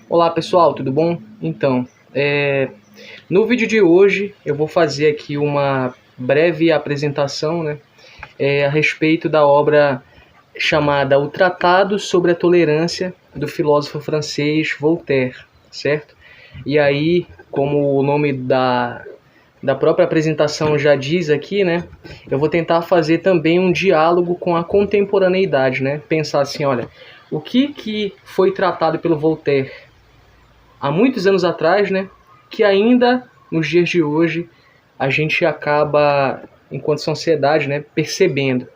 Olá pessoal, tudo bom? Então, no vídeo de hoje eu vou fazer aqui uma breve apresentação, a respeito da obra chamada O Tratado sobre a Tolerância do filósofo francês Voltaire, certo? E aí, como o nome da própria apresentação já diz aqui, eu vou tentar fazer também um diálogo com a contemporaneidade, Pensar assim, olha, o que foi tratado pelo Voltaire há muitos anos atrás, que ainda nos dias de hoje a gente acaba, enquanto sociedade, percebendo.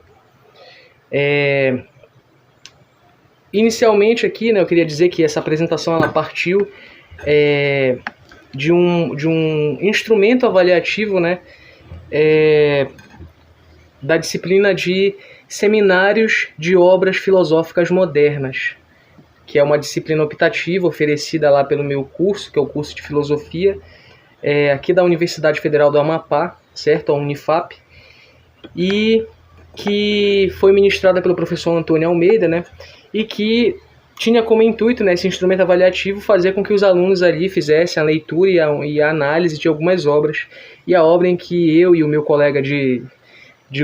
Inicialmente aqui, eu queria dizer que essa apresentação ela partiu de um instrumento avaliativo, da disciplina de Seminários de Obras Filosóficas Modernas, que é uma disciplina optativa oferecida lá pelo meu curso, que é o curso de Filosofia, aqui da Universidade Federal do Amapá, certo? A Unifap, e que foi ministrada pelo professor Antônio Almeida, e que tinha como intuito, esse instrumento avaliativo, fazer com que os alunos ali fizessem a leitura e a análise de algumas obras. E a obra em que eu e o meu colega de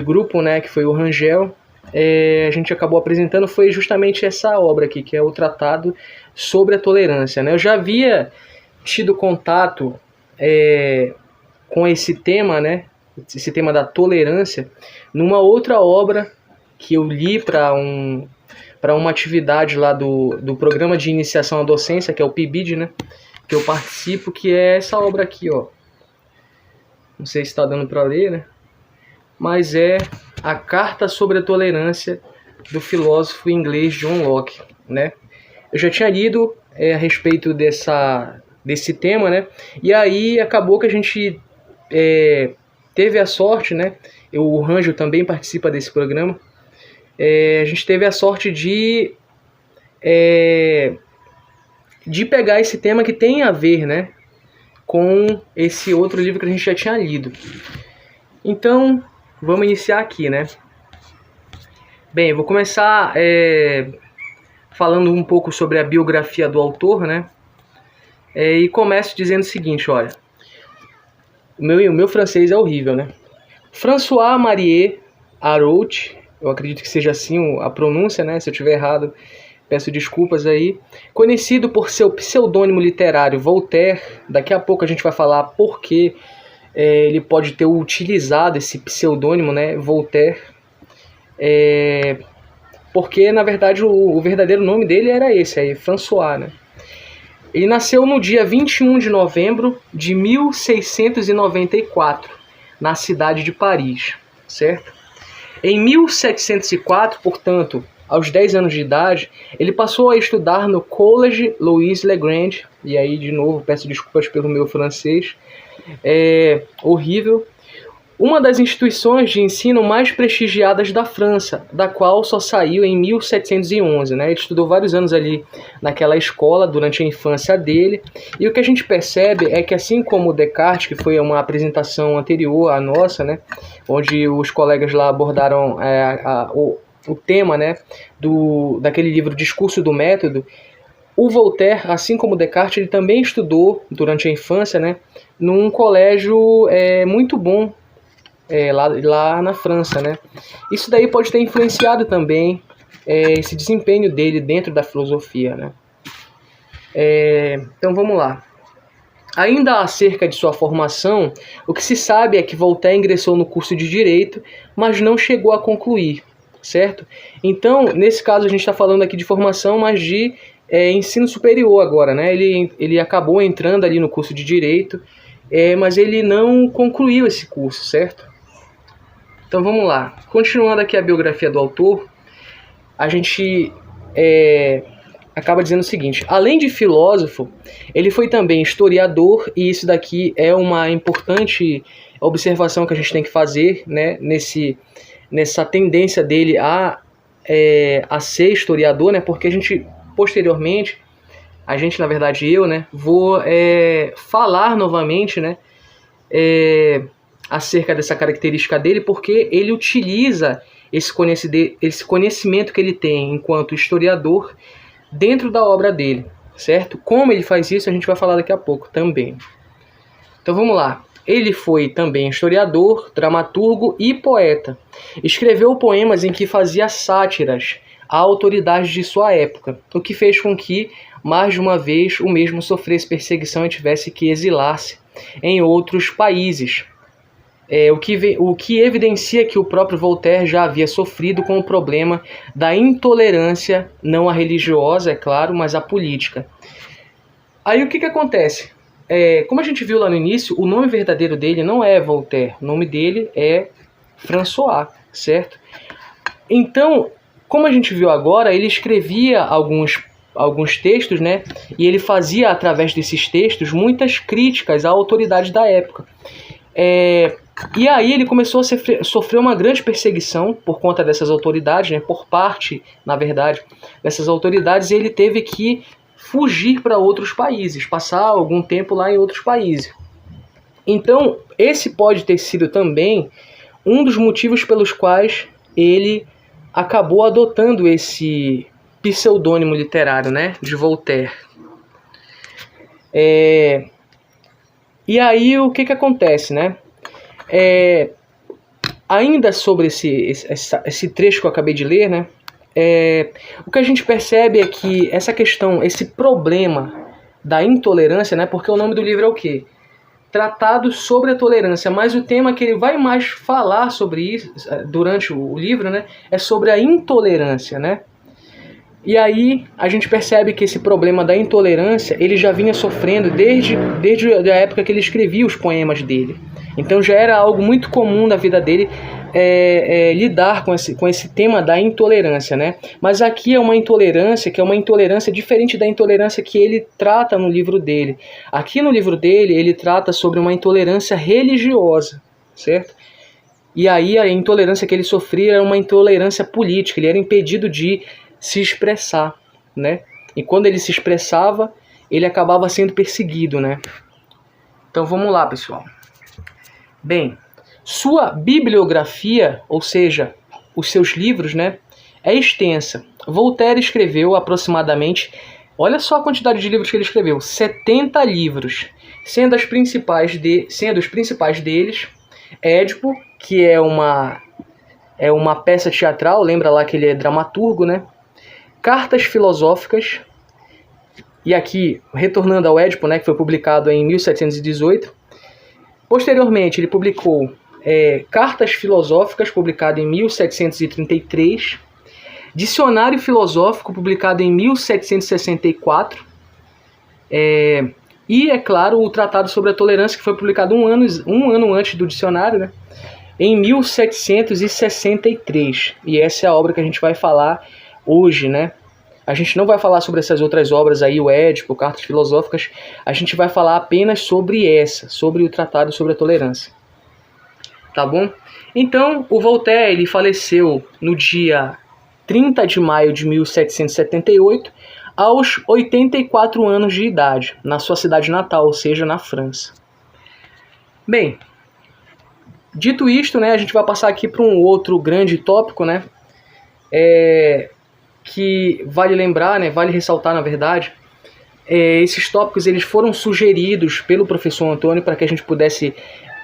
grupo, que foi o Rangel, a gente acabou apresentando foi justamente essa obra aqui, que é o Tratado sobre a Tolerância. Eu já havia tido contato com esse tema, esse tema da tolerância, numa outra obra que eu li para uma atividade lá do Programa de Iniciação à Docência, que é o PIBID, que eu participo, que é essa obra aqui, ó. Não sei se está dando para ler, mas é a Carta sobre a Tolerância do filósofo inglês John Locke, Eu já tinha lido a respeito desse tema, e aí acabou que a gente teve a sorte, o Ranjo também participa desse programa, a gente teve a sorte de pegar esse tema que tem a ver, com esse outro livro que a gente já tinha lido. Então, vamos iniciar aqui, Bem, eu vou começar falando um pouco sobre a biografia do autor, e começo dizendo o seguinte, olha, o meu francês é horrível, François-Marie Arouet, eu acredito que seja assim a pronúncia, se eu estiver errado, peço desculpas aí, conhecido por seu pseudônimo literário Voltaire. Daqui a pouco a gente vai falar por que ele pode ter utilizado esse pseudônimo, Voltaire, porque na verdade o verdadeiro nome dele era esse aí, François, Ele nasceu no dia 21 de novembro de 1694, na cidade de Paris, certo? Em 1704, portanto, aos 10 anos de idade, ele passou a estudar no Collège Louis le Grand, e aí de novo peço desculpas pelo meu francês, horrível, uma das instituições de ensino mais prestigiadas da França, da qual só saiu em 1711. Ele estudou vários anos ali naquela escola durante a infância dele, e o que a gente percebe é que, assim como Descartes, que foi uma apresentação anterior à nossa, onde os colegas lá abordaram o tema daquele livro Discurso do Método, o Voltaire, assim como Descartes, ele também estudou durante a infância, num colégio muito bom, lá na França, Isso daí pode ter influenciado também esse desempenho dele dentro da filosofia, Então vamos lá. Ainda acerca de sua formação, o que se sabe é que Voltaire ingressou no curso de Direito, mas não chegou a concluir, certo? Então, nesse caso a gente está falando aqui de formação, mas de ensino superior agora, Ele acabou entrando ali no curso de Direito, mas ele não concluiu esse curso, certo? Então vamos lá. Continuando aqui a biografia do autor, a gente acaba dizendo o seguinte: além de filósofo, ele foi também historiador, e isso daqui é uma importante observação que a gente tem que fazer, nessa tendência dele a ser historiador, porque a gente, posteriormente, na verdade eu, vou falar novamente, acerca dessa característica dele, porque ele utiliza esse conhecimento que ele tem enquanto historiador dentro da obra dele, certo? Como ele faz isso, a gente vai falar daqui a pouco também. Então vamos lá. Ele foi também historiador, dramaturgo e poeta. Escreveu poemas em que fazia sátiras à autoridade de sua época, o que fez com que, mais de uma vez, o mesmo sofresse perseguição e tivesse que exilar-se em outros países. O que evidencia que o próprio Voltaire já havia sofrido com o problema da intolerância, não a religiosa, é claro, mas a política. Aí o que acontece? Como a gente viu lá no início, o nome verdadeiro dele não é Voltaire, o nome dele é François, certo? Então, como a gente viu agora, ele escrevia alguns textos, né? E ele fazia, através desses textos, muitas críticas à autoridade da época. E aí ele começou a sofrer uma grande perseguição por conta dessas autoridades, né? Por parte, na verdade, dessas autoridades, e ele teve que fugir para outros países, passar algum tempo lá em outros países. Então, esse pode ter sido também um dos motivos pelos quais ele acabou adotando esse pseudônimo literário, né, de Voltaire. E aí o que acontece, né? Ainda sobre esse trecho que eu acabei de ler, né? O que a gente percebe é que essa questão, esse problema da intolerância, né? Porque o nome do livro é o quê? Tratado sobre a tolerância, mas o tema que ele vai mais falar sobre isso durante o livro, né? É sobre a intolerância, né? E aí a gente percebe que esse problema da intolerância ele já vinha sofrendo desde a época que ele escrevia os poemas dele. Então já era algo muito comum na vida dele lidar com esse tema da intolerância, né? Mas aqui é uma intolerância que é uma intolerância diferente da intolerância que ele trata no livro dele. Aqui no livro dele ele trata sobre uma intolerância religiosa, certo? E aí a intolerância que ele sofria era uma intolerância política, ele era impedido de se expressar, né? E quando ele se expressava, ele acabava sendo perseguido, né? Então vamos lá, pessoal. Bem, sua bibliografia, ou seja, os seus livros, né, é extensa. Voltaire escreveu aproximadamente, olha só a quantidade de livros que ele escreveu, 70 livros, sendo os principais deles Édipo, que é uma peça teatral, lembra lá que ele é dramaturgo, né? Cartas filosóficas, e aqui, retornando ao Édipo, né, que foi publicado em 1718. Posteriormente, ele publicou Cartas Filosóficas, publicado em 1733. Dicionário Filosófico, publicado em 1764. E, é claro, o Tratado sobre a Tolerância, que foi publicado um ano antes do dicionário, né, em 1763. E essa é a obra que a gente vai falar hoje, né? A gente não vai falar sobre essas outras obras aí, o Édipo, Cartas Filosóficas, a gente vai falar apenas sobre o Tratado sobre a Tolerância. Tá bom? Então, o Voltaire, ele faleceu no dia 30 de maio de 1778, aos 84 anos de idade, na sua cidade natal, ou seja, na França. Bem, dito isto, né, a gente vai passar aqui para um outro grande tópico, né, que vale lembrar, né, vale ressaltar, na verdade, esses tópicos eles foram sugeridos pelo professor Antônio para que a gente pudesse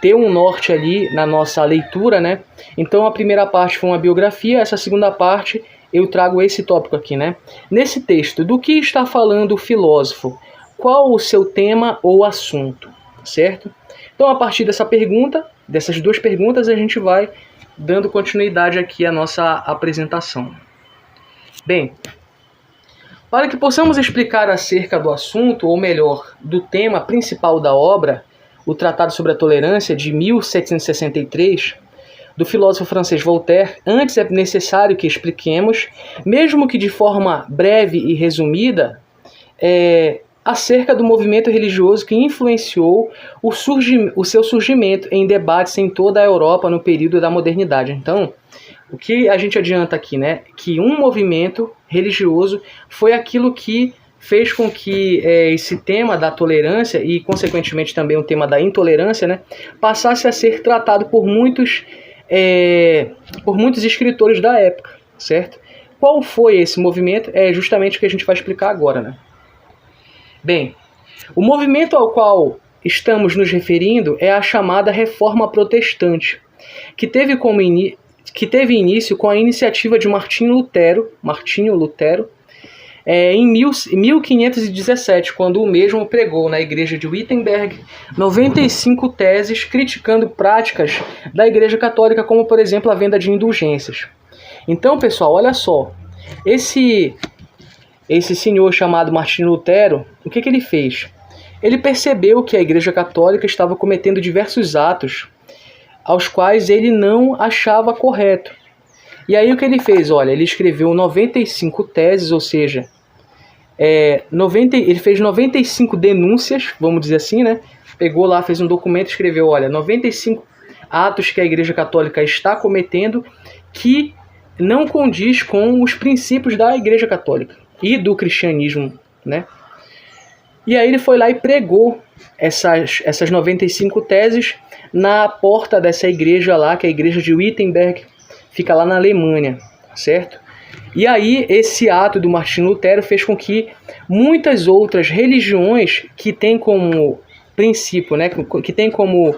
ter um norte ali na nossa leitura, né? Então a primeira parte foi uma biografia, essa segunda parte eu trago esse tópico aqui, né? Nesse texto, do que está falando o filósofo? Qual o seu tema ou assunto, certo? Então a partir dessas duas perguntas, a gente vai dando continuidade aqui à nossa apresentação. Bem, para que possamos explicar acerca do assunto, ou melhor, do tema principal da obra, o Tratado sobre a Tolerância, de 1763, do filósofo francês Voltaire, antes é necessário que expliquemos, mesmo que de forma breve e resumida, acerca do movimento religioso que influenciou o seu surgimento em debates em toda a Europa no período da modernidade. Então, o que a gente adianta aqui, né? Que um movimento religioso foi aquilo que fez com que esse tema da tolerância e, consequentemente, também o tema da intolerância, né, passasse a ser tratado por muitos escritores da época, certo? Qual foi esse movimento? É justamente o que a gente vai explicar agora, né? Bem, o movimento ao qual estamos nos referindo é a chamada Reforma Protestante, que teve início com a iniciativa de Martinho Lutero, em 1517, quando o mesmo pregou na igreja de Wittenberg 95 teses criticando práticas da Igreja Católica, como, por exemplo, a venda de indulgências. Então, pessoal, olha só, esse senhor chamado Martinho Lutero, o que ele fez? Ele percebeu que a Igreja Católica estava cometendo diversos atos aos quais ele não achava correto. E aí o que ele fez? Olha, ele escreveu 95 teses, ou seja, ele fez 95 denúncias, vamos dizer assim, né? Pegou lá, fez um documento e escreveu, olha, 95 atos que a Igreja Católica está cometendo que não condiz com os princípios da Igreja Católica e do cristianismo, né? E aí ele foi lá e pregou essas 95 teses na porta dessa igreja lá, que é a igreja de Wittenberg, fica lá na Alemanha, certo? E aí esse ato do Martinho Lutero fez com que muitas outras religiões que têm como princípio, né, que têm como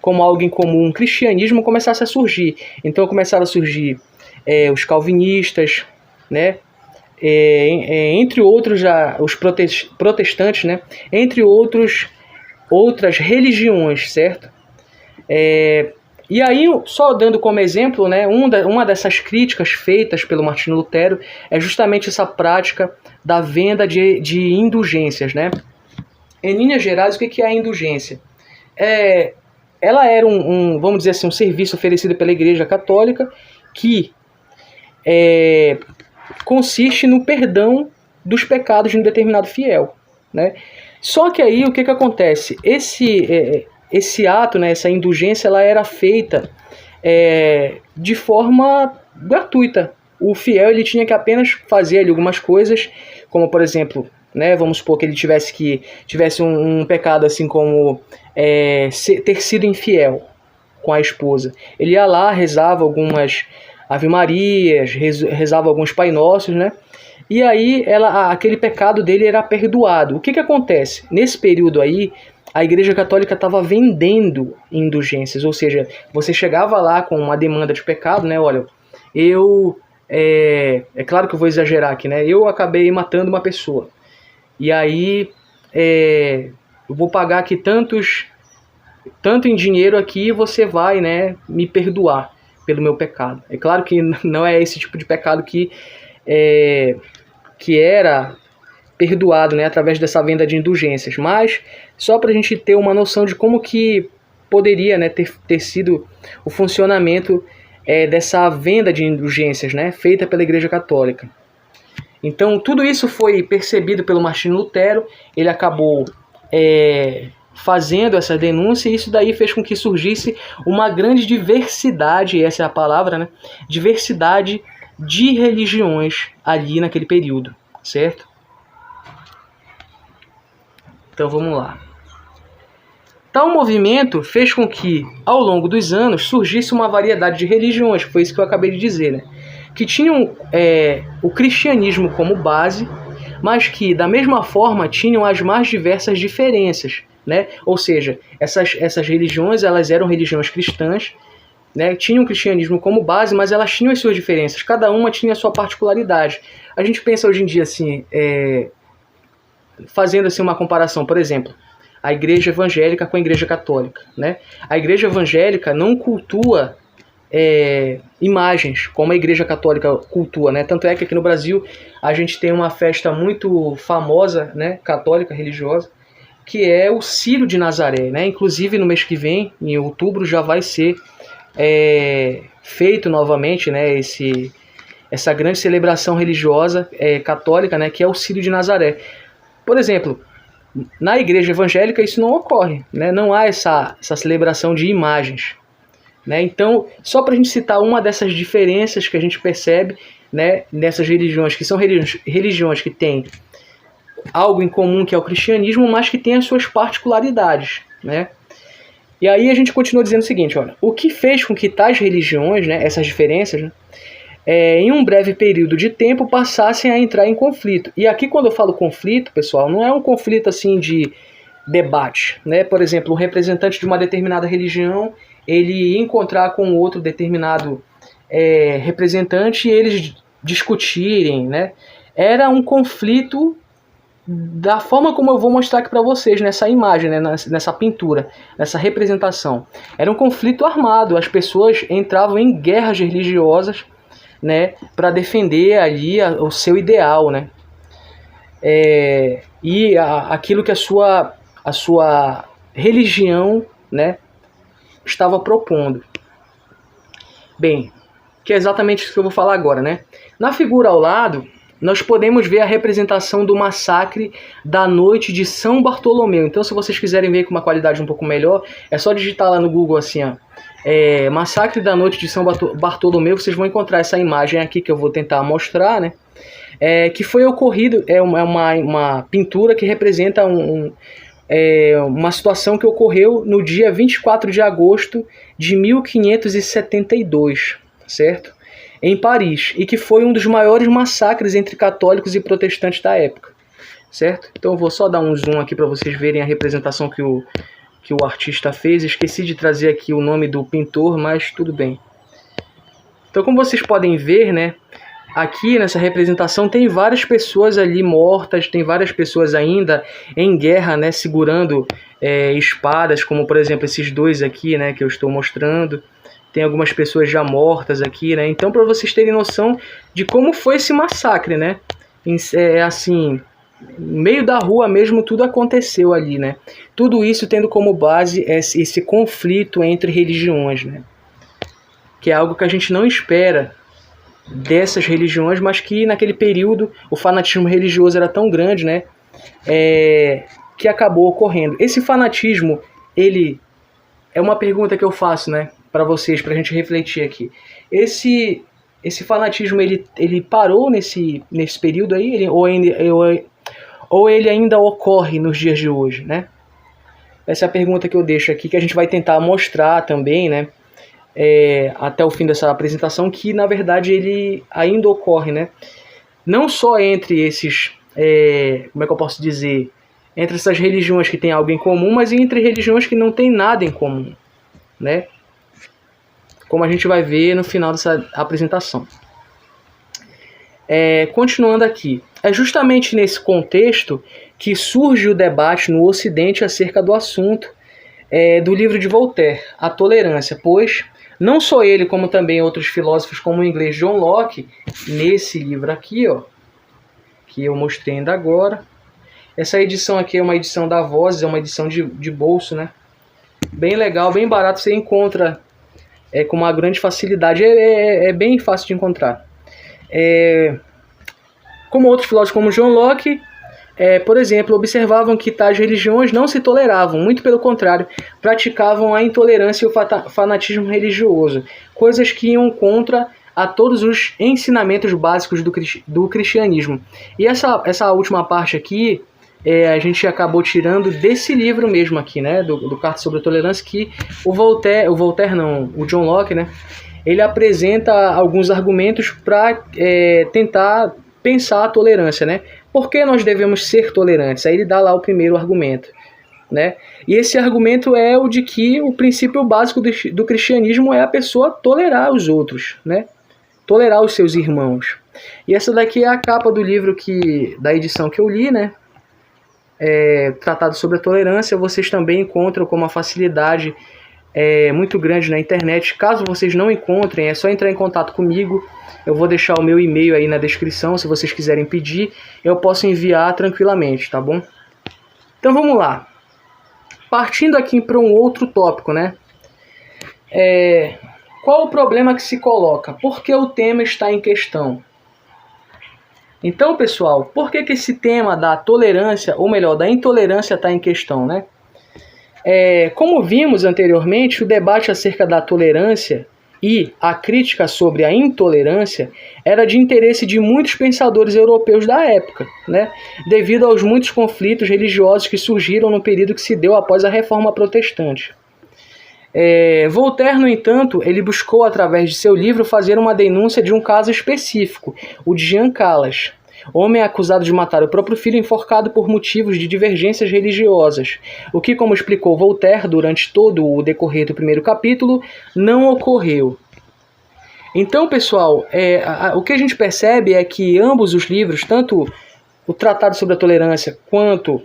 algo em comum o cristianismo, começassem a surgir. Então começaram a surgir os calvinistas, né? Entre outros, os protestantes, né? Entre outras religiões, certo? E aí, só dando como exemplo, né, uma dessas críticas feitas pelo Martinho Lutero é justamente essa prática da venda de indulgências, né? Em linhas gerais, o que é a indulgência? Ela era vamos dizer assim, um serviço oferecido pela Igreja Católica que consiste no perdão dos pecados de um determinado fiel, né? Só que aí o que acontece? Esse ato, né, essa indulgência, ela era feita de forma gratuita. O fiel ele tinha que apenas fazer ali algumas coisas, como por exemplo, né, vamos supor que ele tivesse um pecado assim como ter sido infiel com a esposa. Ele ia lá, rezava algumas Ave Marias, rezava alguns Pai Nossos, né? E aí aquele pecado dele era perdoado. O que acontece? Nesse período aí, a Igreja Católica estava vendendo indulgências, ou seja, você chegava lá com uma demanda de pecado, né? Olha, é claro que eu vou exagerar aqui, né? Eu acabei matando uma pessoa. E aí eu vou pagar aqui tanto em dinheiro aqui, você vai, né, me perdoar pelo meu pecado. É claro que não é esse tipo de pecado que era perdoado, né, através dessa venda de indulgências, mas só para a gente ter uma noção de como que poderia, né, ter sido o funcionamento dessa venda de indulgências, né, feita pela Igreja Católica. Então tudo isso foi percebido pelo Martinho Lutero, ele acabou fazendo essa denúncia, e isso daí fez com que surgisse uma grande diversidade, essa é a palavra, né? Diversidade de religiões ali naquele período, certo? Então vamos lá. Tal movimento fez com que, ao longo dos anos, surgisse uma variedade de religiões, foi isso que eu acabei de dizer, né? Que tinham o cristianismo como base, mas que, da mesma forma, tinham as mais diversas diferenças, né? Ou seja, essas religiões, elas eram religiões cristãs, né? Tinham o cristianismo como base, mas elas tinham as suas diferenças, cada uma tinha a sua particularidade. A gente pensa hoje em dia assim, fazendo assim uma comparação, por exemplo, a igreja evangélica com a igreja católica, né? A igreja evangélica não cultua imagens como a igreja católica cultua, né? Tanto é que aqui no Brasil a gente tem uma festa muito famosa, né, católica, religiosa, que é o Círio de Nazaré, né? Inclusive no mês que vem, em outubro, já vai ser feito novamente, né, essa grande celebração religiosa católica, né, que é o Círio de Nazaré. Por exemplo, na igreja evangélica isso não ocorre, né? Não há essa celebração de imagens, né? Então, só para a gente citar uma dessas diferenças que a gente percebe, né, nessas religiões, que são religiões que têm algo em comum, que é o cristianismo, mas que tem as suas particularidades, né? E aí a gente continua dizendo o seguinte, olha, o que fez com que tais religiões, né, essas diferenças, né, em um breve período de tempo, passassem a entrar em conflito. E aqui, quando eu falo conflito, pessoal, não é um conflito assim de debate, né? Por exemplo, um representante de uma determinada religião, ele encontrar com outro determinado representante e eles discutirem, né? Era um conflito da forma como eu vou mostrar aqui para vocês nessa imagem, né? Nessa pintura, nessa representação. Era um conflito armado, as pessoas entravam em guerras religiosas, né, para defender ali o seu ideal, né? E aquilo que a sua religião, né, estava propondo. Bem, que é exatamente isso que eu vou falar agora, né? Na figura ao lado, nós podemos ver a representação do massacre da noite de São Bartolomeu. Então, se vocês quiserem ver com uma qualidade um pouco melhor, é só digitar lá no Google assim, ó, massacre da noite de São Bartolomeu, vocês vão encontrar essa imagem aqui que eu vou tentar mostrar, né? Que foi ocorrido, uma pintura que representa uma situação que ocorreu no dia 24 de agosto de 1572, certo? Em Paris, e que foi um dos maiores massacres entre católicos e protestantes da época, certo? Então eu vou só dar um zoom aqui para vocês verem a representação que o artista fez. Esqueci de trazer aqui o nome do pintor, mas tudo bem. Então, como vocês podem ver, né, aqui nessa representação tem várias pessoas ali mortas, tem várias pessoas ainda em guerra, né, segurando espadas, como por exemplo esses dois aqui, né, que eu estou mostrando. Tem algumas pessoas já mortas aqui, né? Então, para vocês terem noção de como foi esse massacre, né? Assim, no meio da rua mesmo, tudo aconteceu ali, né? Tudo isso tendo como base esse conflito entre religiões, né? Que é algo que a gente não espera dessas religiões, mas que naquele período o fanatismo religioso era tão grande, né? Que acabou ocorrendo. Esse fanatismo, ele é uma pergunta que eu faço, né, para vocês, para a gente refletir aqui. Esse fanatismo, ele parou nesse período aí, ou ele ainda ocorre nos dias de hoje, né? Essa é a pergunta que eu deixo aqui, que a gente vai tentar mostrar também, né, até o fim dessa apresentação, que na verdade ele ainda ocorre, né? Não só entre esses, como é que eu posso dizer, entre essas religiões que têm algo em comum, mas entre religiões que não têm nada em comum, né? Como a gente vai ver no final dessa apresentação. Continuando aqui, é justamente nesse contexto que surge o debate no Ocidente acerca do assunto do livro de Voltaire, A Tolerância, pois não só ele, como também outros filósofos, como o inglês John Locke, nesse livro aqui, ó, que eu mostrei ainda agora. Essa edição aqui é uma edição da Vozes, é uma edição de bolso, né? Bem legal, bem barato, você encontra com uma grande facilidade, é bem fácil de encontrar. Como outros filósofos como John Locke, por exemplo, observavam que tais religiões não se toleravam, muito pelo contrário, praticavam a intolerância e o fanatismo religioso, coisas que iam contra a todos os ensinamentos básicos do cristianismo. E essa última parte aqui, a gente acabou tirando desse livro mesmo aqui, né, do Carta sobre a Tolerância, que o John Locke, né, ele apresenta alguns argumentos para tentar pensar a tolerância, né? Por que nós devemos ser tolerantes? Aí ele dá lá o primeiro argumento, né? E esse argumento é o de que o princípio básico do cristianismo é a pessoa tolerar os outros, né? Tolerar os seus irmãos. E essa daqui é a capa do livro da edição que eu li, né? Tratado sobre a tolerância. Vocês também encontram com uma facilidade muito grande na internet. Caso vocês não encontrem, é só entrar em contato comigo. Eu vou deixar o meu e-mail aí na descrição. Se vocês quiserem pedir, eu posso enviar tranquilamente, tá bom? Então vamos lá. Partindo aqui para um outro tópico, né? Qual o problema que se coloca? Por que o tema está em questão? Então, pessoal, por que esse tema da tolerância, ou melhor, da intolerância está em questão, né? Como vimos anteriormente, o debate acerca da tolerância e a crítica sobre a intolerância era de interesse de muitos pensadores europeus da época, né? Devido aos muitos conflitos religiosos que surgiram no período que se deu após a Reforma Protestante. Voltaire, no entanto, ele buscou, através de seu livro, fazer uma denúncia de um caso específico, o de Jean Calas, homem acusado de matar o próprio filho enforcado por motivos de divergências religiosas, o que, como explicou Voltaire durante todo o decorrer do primeiro capítulo, não ocorreu. Então, pessoal, o que a gente percebe é que ambos os livros, tanto o Tratado sobre a Tolerância quanto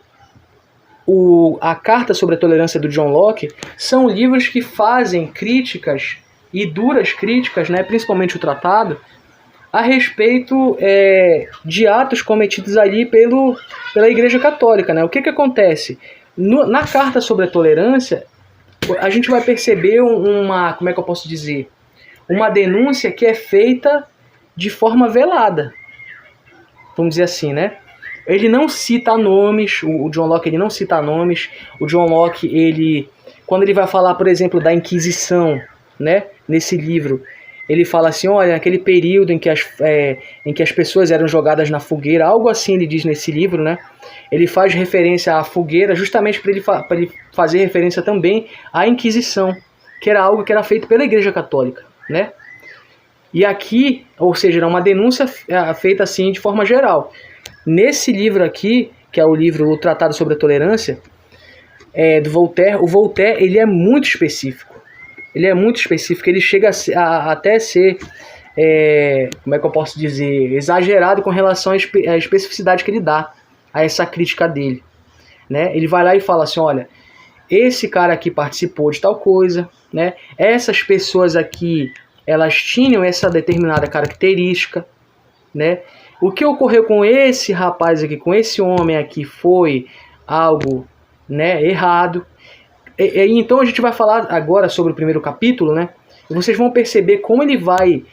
a Carta sobre a Tolerância do John Locke, são livros que fazem críticas, e duras críticas, né, principalmente o Tratado, a respeito de atos cometidos ali pela Igreja Católica, né? O que acontece? Na Carta sobre a Tolerância, a gente vai perceber como é que eu posso dizer? Uma denúncia que é feita de forma velada, vamos dizer assim, né? Ele não cita nomes, o John Locke ele não cita nomes. O John Locke, quando ele vai falar, por exemplo, da Inquisição, né, nesse livro, ele fala assim, olha, naquele período em que as pessoas eram jogadas na fogueira, algo assim ele diz nesse livro, né? Ele faz referência à fogueira justamente para ele fazer referência também à Inquisição, que era algo que era feito pela Igreja Católica, né? E aqui, ou seja, era uma denúncia feita assim de forma geral. Nesse livro aqui, que é o livro O Tratado sobre a Tolerância, do Voltaire, o Voltaire ele é muito específico. Ele é muito específico, ele chega até ser, como é que eu posso dizer, exagerado com relação à especificidade que ele dá a essa crítica dele, né? Ele vai lá e fala assim, olha, esse cara aqui participou de tal coisa, né? Essas pessoas aqui, elas tinham essa determinada característica, né? O que ocorreu com esse rapaz aqui, com esse homem aqui, foi algo, né, errado. Então a gente vai falar agora sobre o primeiro capítulo, né? E vocês vão perceber como ele vai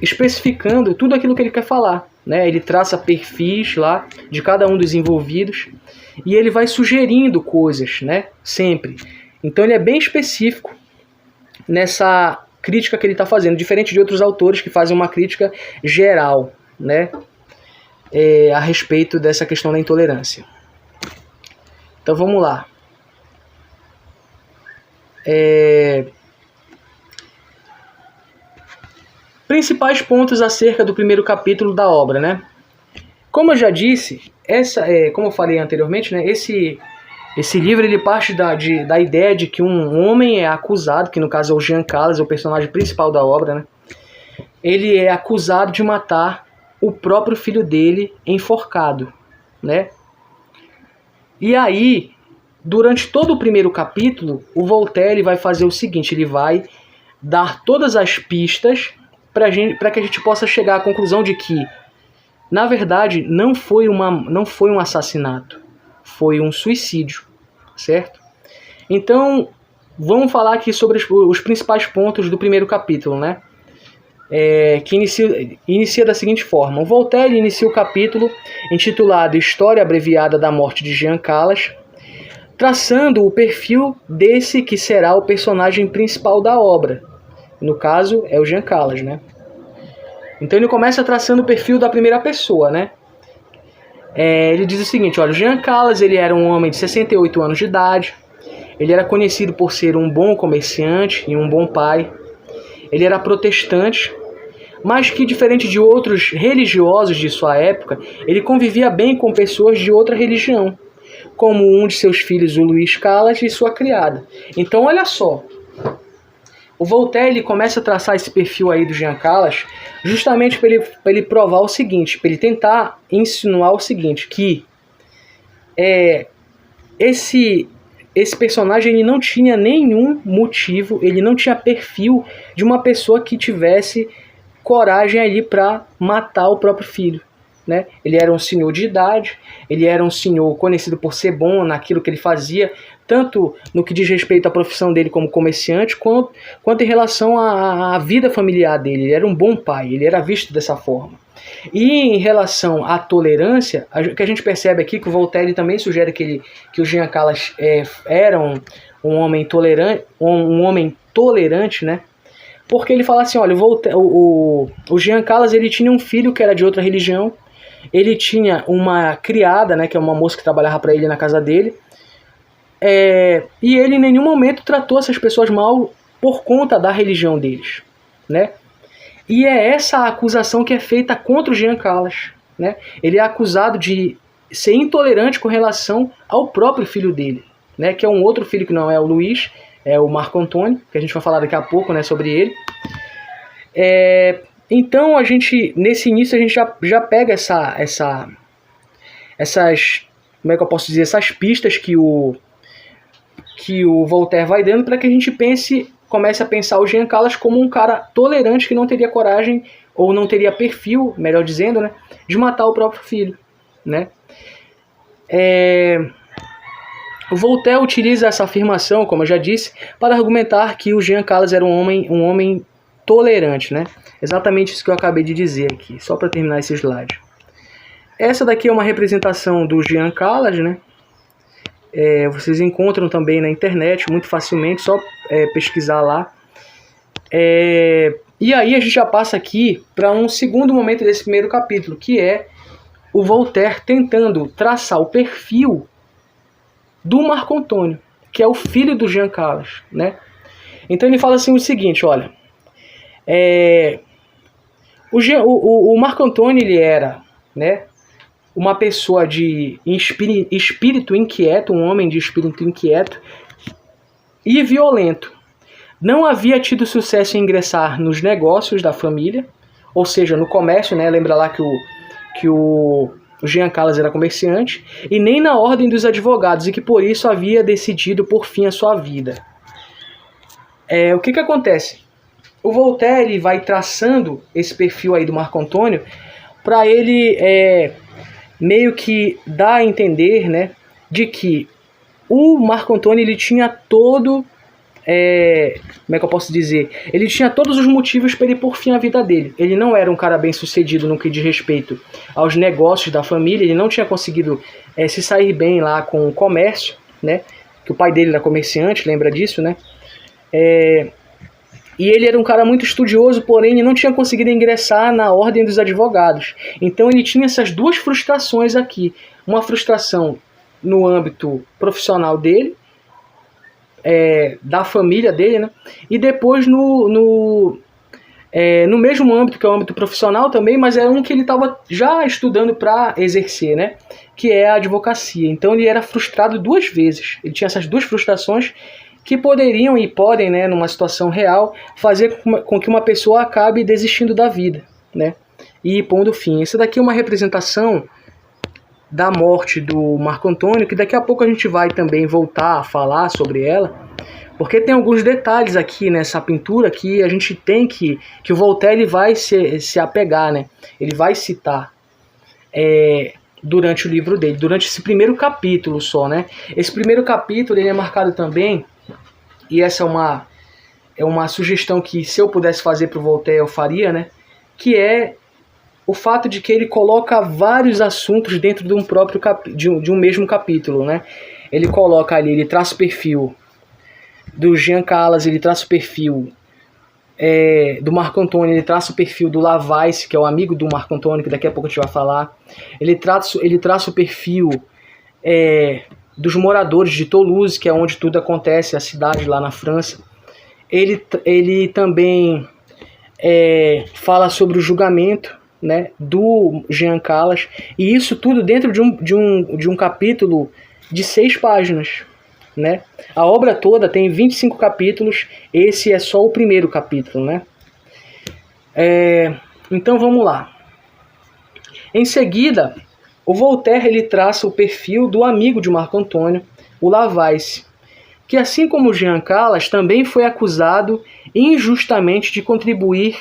especificando tudo aquilo que ele quer falar, né? Ele traça perfis lá de cada um dos envolvidos e ele vai sugerindo coisas, né? Sempre. Então ele é bem específico nessa crítica que ele está fazendo, diferente de outros autores que fazem uma crítica geral, né? A respeito dessa questão da intolerância. Então vamos lá. Principais pontos acerca do primeiro capítulo da obra, né? Como eu já disse, como eu falei anteriormente, né, esse livro ele parte da ideia de que um homem é acusado, que no caso é o Jean Calas, o personagem principal da obra, né? Ele é acusado de matar o próprio filho dele enforcado, né? E aí, durante todo o primeiro capítulo, o Voltaire vai fazer o seguinte, ele vai dar todas as pistas para que a gente possa chegar à conclusão de que, na verdade, não foi um assassinato, foi um suicídio, certo? Então, vamos falar aqui sobre os principais pontos do primeiro capítulo, né? Que inicia da seguinte forma. O Voltaire inicia o capítulo intitulado História Abreviada da Morte de Jean Calas, traçando o perfil desse que será o personagem principal da obra. No caso, é o Jean Calas, né? Então ele começa traçando o perfil da primeira pessoa, né? Ele diz o seguinte, olha, o Jean Calas ele era um homem de 68 anos de idade, ele era conhecido por ser um bom comerciante e um bom pai, ele era protestante, mas que, diferente de outros religiosos de sua época, ele convivia bem com pessoas de outra religião, como um de seus filhos, o Luís Calas, e sua criada. Então, olha só, o Voltaire ele começa a traçar esse perfil aí do Jean Calas justamente para ele provar o seguinte, para ele tentar insinuar o seguinte, que esse personagem ele não tinha nenhum motivo, ele não tinha perfil de uma pessoa que tivesse coragem ali para matar o próprio filho, né? Ele era um senhor de idade, ele era um senhor conhecido por ser bom naquilo que ele fazia, tanto no que diz respeito à profissão dele como comerciante, quanto em relação à vida familiar dele. Ele era um bom pai, ele era visto dessa forma. E em relação à tolerância, o que a gente percebe aqui que o Voltaire também sugere que o Jean Calas era um homem tolerante, né? Porque ele fala assim, olha, o Jean Calas ele tinha um filho que era de outra religião, ele tinha uma criada, né, que é uma moça que trabalhava para ele na casa dele, e ele em nenhum momento tratou essas pessoas mal por conta da religião deles, né? E é essa a acusação que é feita contra o Jean Calas, né? Ele é acusado de ser intolerante com relação ao próprio filho dele, né? Que é um outro filho que não é o Luiz, é o Marco Antônio, que a gente vai falar daqui a pouco, né, sobre ele. Então, nesse início, a gente já pega essas, como é que eu posso dizer, essas pistas que o Voltaire vai dando para que a gente comece a pensar o Jean Calas como um cara tolerante que não teria coragem, ou não teria perfil, melhor dizendo, né, de matar o próprio filho, né? O Voltaire utiliza essa afirmação, como eu já disse, para argumentar que o Jean Calas era um homem tolerante, né? Exatamente isso que eu acabei de dizer aqui, só para terminar esse slide. Essa daqui é uma representação do Jean Calas, né? Vocês encontram também na internet muito facilmente, só pesquisar lá. E aí a gente já passa aqui para um segundo momento desse primeiro capítulo, que é o Voltaire tentando traçar o perfil do Marco Antônio, que é o filho do Jean Calas, né? Então ele fala assim o seguinte, olha, o Marco Antônio ele era, né, uma pessoa de espírito inquieto, um homem de espírito inquieto e violento. Não havia tido sucesso em ingressar nos negócios da família, ou seja, no comércio, né? Lembra lá que o Jean Calas era comerciante, e nem na ordem dos advogados, e que por isso havia decidido por fim a sua vida. O que acontece? O Voltaire ele vai traçando esse perfil aí do Marco Antônio para ele meio que dar a entender, né, de que o Marco Antônio ele tinha todo... como é que eu posso dizer? Ele tinha todos os motivos para ele pôr fim à vida dele. Ele não era um cara bem sucedido no que diz respeito aos negócios da família, ele não tinha conseguido se sair bem lá com o comércio, né? Que o pai dele era comerciante, lembra disso, né? E ele era um cara muito estudioso, porém ele não tinha conseguido ingressar na ordem dos advogados. Então ele tinha essas duas frustrações aqui. Uma frustração no âmbito profissional dele, da família dele, né? E depois no mesmo âmbito, que é o âmbito profissional também, mas é um que ele estava já estudando para exercer, né? Que é a advocacia. Então ele era frustrado duas vezes. Ele tinha essas duas frustrações que poderiam e podem, né, numa situação real, fazer com que uma pessoa acabe desistindo da vida, né? E pondo fim. Essa daqui é uma representação da morte do Marco Antônio, que daqui a pouco a gente vai também voltar a falar sobre ela, porque tem alguns detalhes aqui nessa pintura que a gente tem que o Voltaire vai se apegar, né? Ele vai citar durante o livro dele, durante esse primeiro capítulo só, né? Esse primeiro capítulo ele é marcado também, e essa é uma sugestão que se eu pudesse fazer para o Voltaire eu faria, né? Que é o fato de que ele coloca vários assuntos dentro de um próprio de um mesmo capítulo, né? Ele coloca ali, ele traça o perfil do Jean Calas, ele traça o perfil do Marco Antônio, ele traça o perfil do Lavais, que é o amigo do Marco Antônio, que daqui a pouco a gente vai falar. Ele traça o perfil dos moradores de Toulouse, que é onde tudo acontece, a cidade lá na França. Ele também fala sobre o julgamento, né, do Jean Calas, e isso tudo dentro de um capítulo de 6 páginas. Né? A obra toda tem 25 capítulos, esse é só o primeiro capítulo, né? Então vamos lá. Em seguida, o Voltaire ele traça o perfil do amigo de Marco Antônio, o Lavais, que assim como o Jean Calas também foi acusado injustamente de contribuir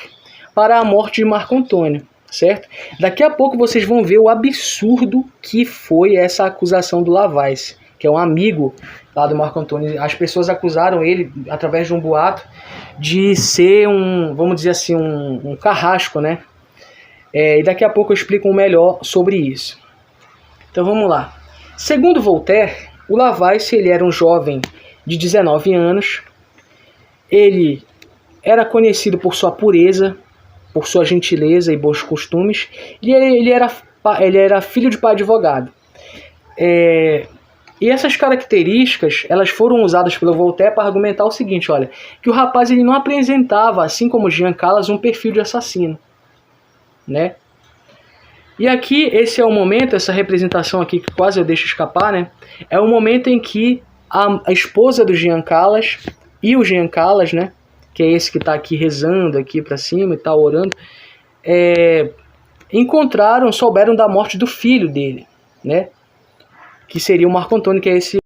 para a morte de Marco Antônio, certo? Daqui a pouco vocês vão ver o absurdo que foi essa acusação do Lavais, que é um amigo lá do Marco Antônio. As pessoas acusaram ele, através de um boato, de ser vamos dizer assim, um carrasco, né? E daqui a pouco eu explico melhor sobre isso. Então vamos lá. Segundo Voltaire, o Lavais ele era um jovem de 19 anos. Ele era conhecido por sua pureza, por sua gentileza e bons costumes. E ele era filho de pai advogado. E essas características, elas foram usadas pelo Voltaire para argumentar o seguinte, olha, que o rapaz ele não apresentava, assim como Jean Calas, um perfil de assassino, né? E aqui, esse é o momento, essa representação aqui que quase eu deixo escapar, né? É o momento em que a esposa do Jean Calas e o Jean Calas, né? Que é esse que está aqui rezando aqui para cima e está orando, souberam da morte do filho dele, né? Que seria o Marco Antônio, que é esse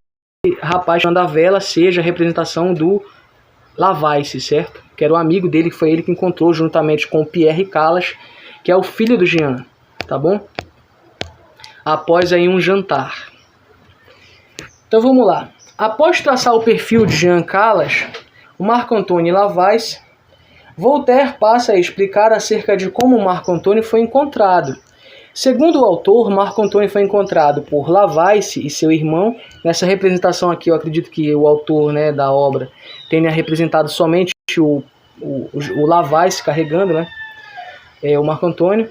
rapaz que anda a vela, seja a representação do Lavaisse, certo? Que era o amigo dele, que foi ele que encontrou juntamente com o Pierre Calas, que é o filho do Jean, tá bom? Após aí um jantar. Então vamos lá. Após traçar o perfil de Jean Calas, o Marco Antônio Lavaisse, Voltaire passa a explicar acerca de como Marco Antônio foi encontrado. Segundo o autor, Marco Antônio foi encontrado por Lavaisse e seu irmão. Nessa representação aqui, eu acredito que o autor, né, da obra tenha representado somente o Lavaisse carregando, né, o Marco Antônio.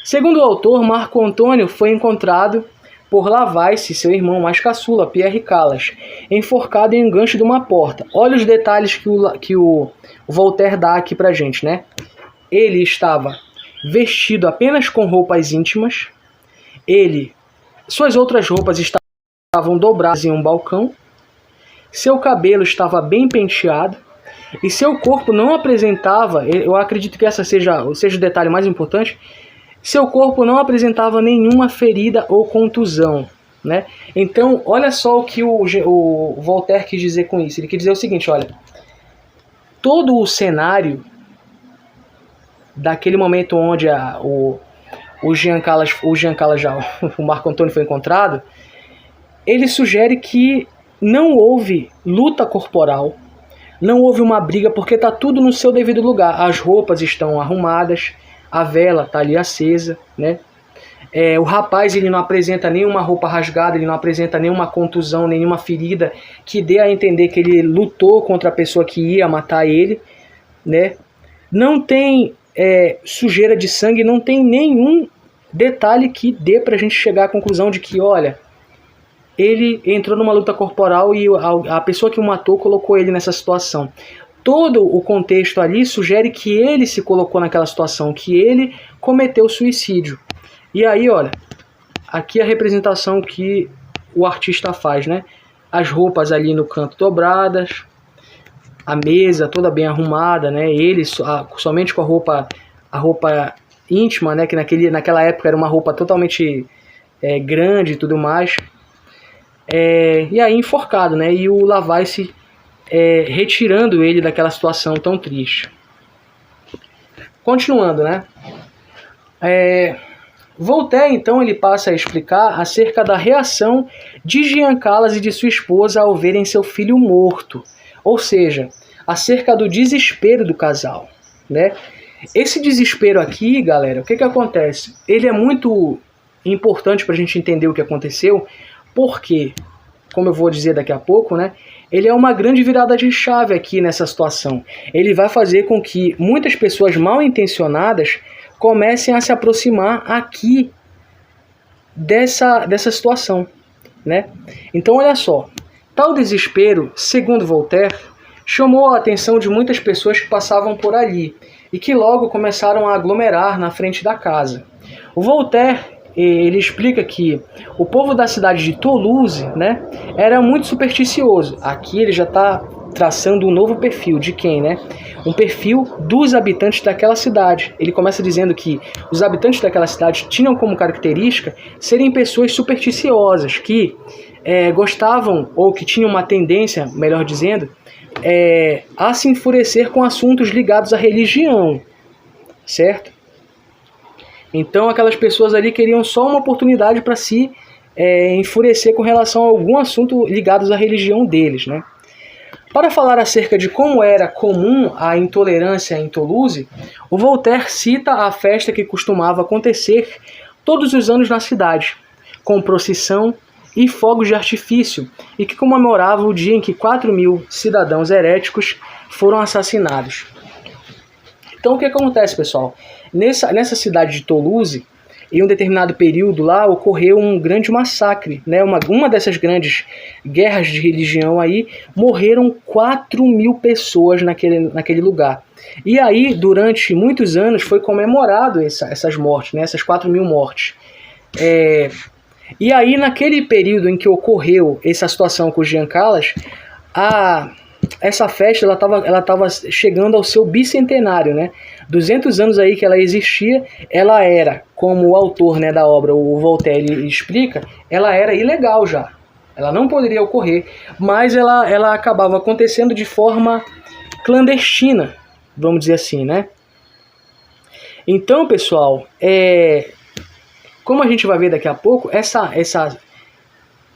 Segundo o autor, Marco Antônio foi encontrado por Lavaisse e seu irmão mais caçula, Pierre Calas, enforcado em um gancho de uma porta. Olha os detalhes que o Voltaire dá aqui pra gente, né? Ele estava vestido apenas com roupas íntimas, suas outras roupas estavam dobradas em um balcão, seu cabelo estava bem penteado, e seu corpo não apresentava, eu acredito que essa seja o detalhe mais importante, seu corpo não apresentava nenhuma ferida ou contusão, né? Então, olha só o que o Voltaire quis dizer com isso. Ele quis dizer o seguinte, olha, todo o cenário daquele momento onde o Marco Antônio foi encontrado, ele sugere que não houve luta corporal, não houve uma briga, porque está tudo no seu devido lugar. As roupas estão arrumadas, a vela está ali acesa, né? O rapaz ele não apresenta nenhuma roupa rasgada, ele não apresenta nenhuma contusão, nenhuma ferida que dê a entender que ele lutou contra a pessoa que ia matar ele, né? Não tem sujeira de sangue, não tem nenhum detalhe que dê pra gente chegar à conclusão de que, olha, ele entrou numa luta corporal e a pessoa que o matou colocou ele nessa situação. Todo o contexto ali sugere que ele se colocou naquela situação, que ele cometeu suicídio. E aí, olha, aqui a representação que o artista faz, né? As roupas ali no canto dobradas, a mesa toda bem arrumada, né? Ele somente com a roupa íntima, né? Que naquela época era uma roupa totalmente grande e tudo mais. E aí enforcado, né? E o Lavaisse retirando ele daquela situação tão triste. Continuando, né? Voltaire, então, ele passa a explicar acerca da reação de Jean Calas e de sua esposa ao verem seu filho morto. Ou seja, acerca do desespero do casal, né? Esse desespero aqui, galera, o que acontece? Ele é muito importante para a gente entender o que aconteceu, porque, como eu vou dizer daqui a pouco, né? Ele é uma grande virada de chave aqui nessa situação. Ele vai fazer com que muitas pessoas mal intencionadas comecem a se aproximar aqui dessa situação, né? Então, olha só. Tal desespero, segundo Voltaire, chamou a atenção de muitas pessoas que passavam por ali e que logo começaram a aglomerar na frente da casa. O Voltaire, ele explica que o povo da cidade de Toulouse, né, era muito supersticioso. Aqui ele já está traçando um novo perfil de quem, né? Um perfil dos habitantes daquela cidade. Ele começa dizendo que os habitantes daquela cidade tinham como característica serem pessoas supersticiosas, que gostavam, ou que tinham uma tendência, melhor dizendo, a se enfurecer com assuntos ligados à religião, certo? Então aquelas pessoas ali queriam só uma oportunidade para se enfurecer com relação a algum assunto ligado à religião deles, né? Para falar acerca de como era comum a intolerância em Toulouse, o Voltaire cita a festa que costumava acontecer todos os anos na cidade, com procissão e fogos de artifício, e que comemorava o dia em que 4.000 cidadãos heréticos foram assassinados. Então o que acontece, pessoal? Nessa cidade de Toulouse, em um determinado período lá ocorreu um grande massacre, né? Uma dessas grandes guerras de religião aí, morreram 4.000 pessoas naquele lugar. E aí, durante muitos anos, foi comemorado essas mortes, né? Essas 4.000 mortes. E aí, naquele período em que ocorreu essa situação com os Giancalas, essa festa ela tava chegando ao seu bicentenário, né? 200 anos aí que ela existia, ela era, como o autor, né, da obra, o Voltaire, explica, ela era ilegal já. Ela não poderia ocorrer, mas ela acabava acontecendo de forma clandestina, vamos dizer assim, né? Então, pessoal, como a gente vai ver daqui a pouco,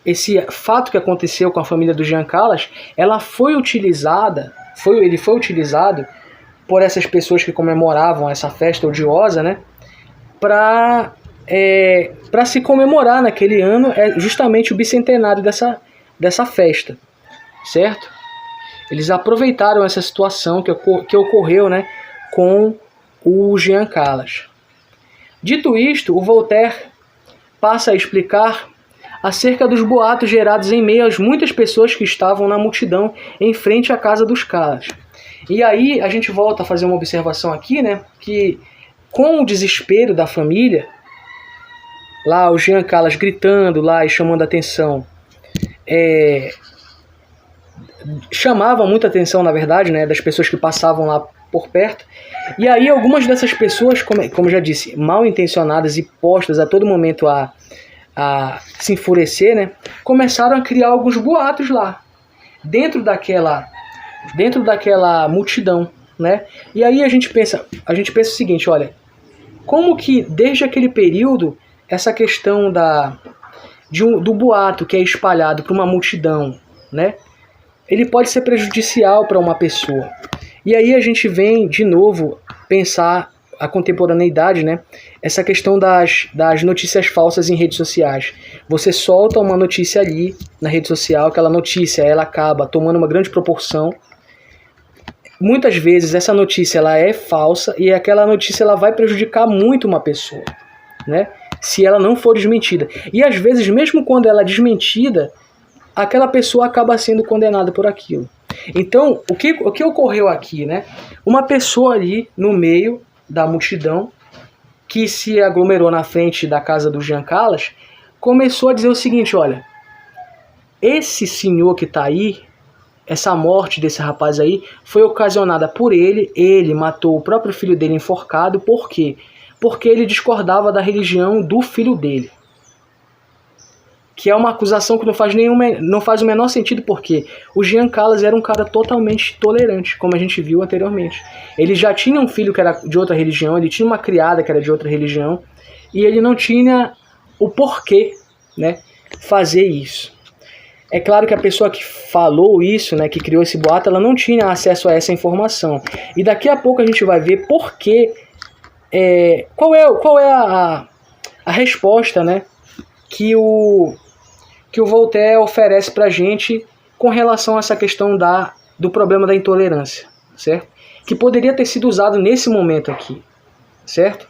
esse fato que aconteceu com a família do Giancalas, ele foi utilizado por essas pessoas que comemoravam essa festa odiosa, né, para se comemorar naquele ano justamente o bicentenário dessa festa, certo? Eles aproveitaram essa situação que ocorreu, né, com o Giancalas. Dito isto, o Voltaire passa a explicar acerca dos boatos gerados em meio às muitas pessoas que estavam na multidão em frente à casa dos Calas. E aí a gente volta a fazer uma observação aqui, né, que com o desespero da família, lá o Giancalas gritando lá e chamando a atenção, chamava muita atenção, na verdade, né, das pessoas que passavam lá por perto. E aí algumas dessas pessoas, como já disse, mal intencionadas e postas a todo momento a se enfurecer, né, começaram a criar alguns boatos lá, dentro daquela multidão, né? E aí a gente pensa o seguinte, olha, como que desde aquele período essa questão do boato que é espalhado para uma multidão, né, ele pode ser prejudicial para uma pessoa. E aí a gente vem de novo pensar a contemporaneidade, né? Essa questão das notícias falsas em redes sociais. Você solta uma notícia ali na rede social, aquela notícia ela acaba tomando uma grande proporção. Muitas vezes essa notícia ela é falsa e aquela notícia ela vai prejudicar muito uma pessoa, né? Se ela não for desmentida. E às vezes, mesmo quando ela é desmentida, aquela pessoa acaba sendo condenada por aquilo. Então, o que ocorreu aqui, né? Uma pessoa ali no meio da multidão que se aglomerou na frente da casa do Giancalas começou a dizer o seguinte, olha, esse senhor que está aí, essa morte desse rapaz aí foi ocasionada por ele matou o próprio filho dele enforcado. Por quê? Porque ele discordava da religião do filho dele. Que é uma acusação que não faz o menor sentido, porque o Giancalas era um cara totalmente tolerante, como a gente viu anteriormente. Ele já tinha um filho que era de outra religião, ele tinha uma criada que era de outra religião, e ele não tinha o porquê, né, fazer isso. É claro que a pessoa que falou isso, né, que criou esse boato, ela não tinha acesso a essa informação. E daqui a pouco a gente vai ver qual é a resposta, né, que o Voltaire oferece para a gente com relação a essa questão do problema da intolerância, certo? Que poderia ter sido usado nesse momento aqui, certo?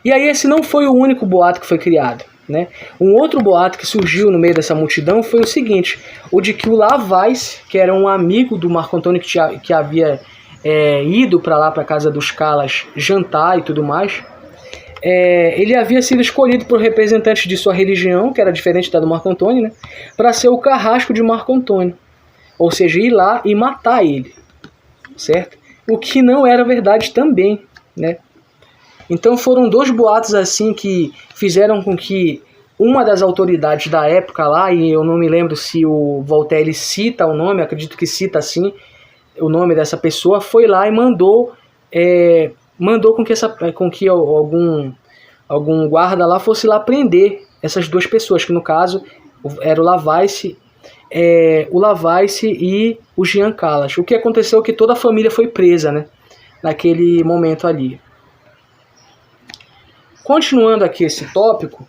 E aí esse não foi o único boato que foi criado, né? Um outro boato que surgiu no meio dessa multidão foi o seguinte, o de que o Lavaisse, que era um amigo do Marco Antônio que havia ido para lá, para a casa dos Calas, jantar e tudo mais, ele havia sido escolhido por representantes de sua religião, que era diferente da do Marco Antônio, né, para ser o carrasco de Marco Antônio, ou seja, ir lá e matar ele, certo? O que não era verdade também, né? Então foram dois boatos assim que fizeram com que uma das autoridades da época lá, e eu não me lembro se o Voltaire cita o nome, acredito que cita assim o nome dessa pessoa, foi lá e mandou com que algum guarda lá fosse lá prender essas duas pessoas, que no caso era o Lavaisse e o Giancalas. O que aconteceu é que toda a família foi presa, né, naquele momento ali. Continuando aqui esse tópico,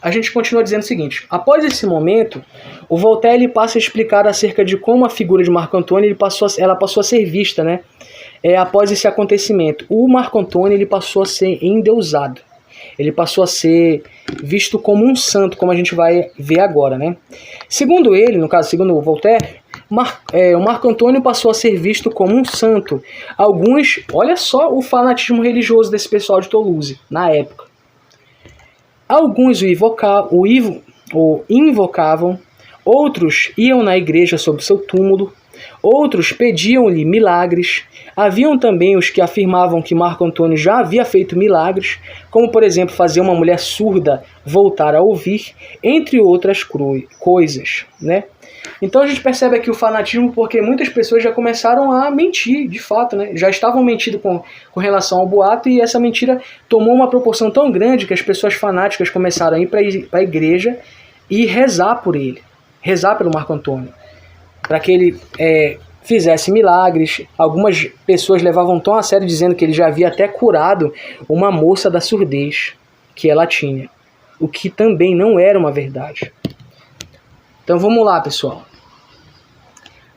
a gente continua dizendo o seguinte, após esse momento, o Voltaire passa a explicar acerca de como a figura de Marco Antônio ela passou a ser vista, né, após esse acontecimento, o Marco Antônio ele passou a ser endeusado. Ele passou a ser visto como um santo, como a gente vai ver agora, né? Segundo ele, no caso, segundo Voltaire, o Marco Antônio passou a ser visto como um santo. Alguns, olha só o fanatismo religioso desse pessoal de Toulouse, na época. Alguns o invocavam, outros iam na igreja sob seu túmulo, outros pediam-lhe milagres. Haviam também os que afirmavam que Marco Antônio já havia feito milagres, como por exemplo fazer uma mulher surda voltar a ouvir, entre outras coisas, né? Então a gente percebe aqui o fanatismo porque muitas pessoas já começaram a mentir, de fato, né? Já estavam mentindo com relação ao boato, e essa mentira tomou uma proporção tão grande que as pessoas fanáticas começaram a ir para a igreja e rezar por ele, rezar pelo Marco Antônio, para que ele fizesse milagres. Algumas pessoas levavam tão a sério dizendo que ele já havia até curado uma moça da surdez que ela tinha, o que também não era uma verdade. Então vamos lá, pessoal.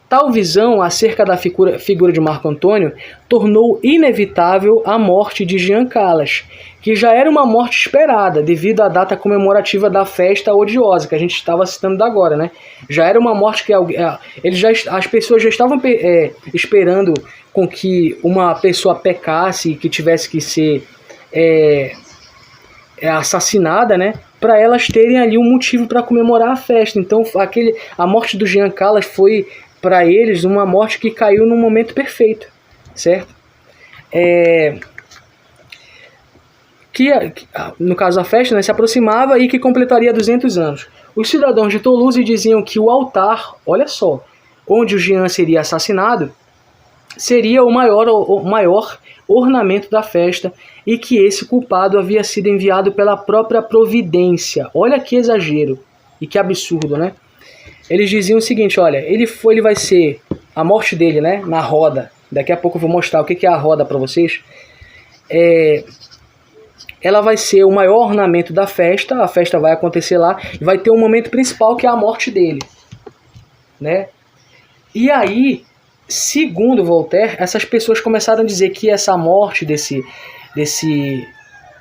Tal visão acerca da figura de Marco Antônio tornou inevitável a morte de Jean Calas, que já era uma morte esperada devido à data comemorativa da festa odiosa, que a gente estava citando agora, né? Já era uma morte que as pessoas já estavam esperando com que uma pessoa pecasse, que tivesse que ser assassinada, né? Para elas terem ali um motivo para comemorar a festa. Então a morte do Jean Calas foi para eles uma morte que caiu num momento perfeito, certo? No caso a festa, né, se aproximava e que completaria 200 anos. Os cidadãos de Toulouse diziam que o altar, olha só, onde o Jean seria assassinado, seria o maior ornamento da festa, e que esse culpado havia sido enviado pela própria providência. Olha que exagero e que absurdo, né? Eles diziam o seguinte, olha, ele vai ser a morte dele, né, na roda. Daqui a pouco eu vou mostrar o que é a roda para vocês. Ela vai ser o maior ornamento da festa, a festa vai acontecer lá, e vai ter um momento principal que é a morte dele, né? E aí, segundo Voltaire, essas pessoas começaram a dizer que essa morte desse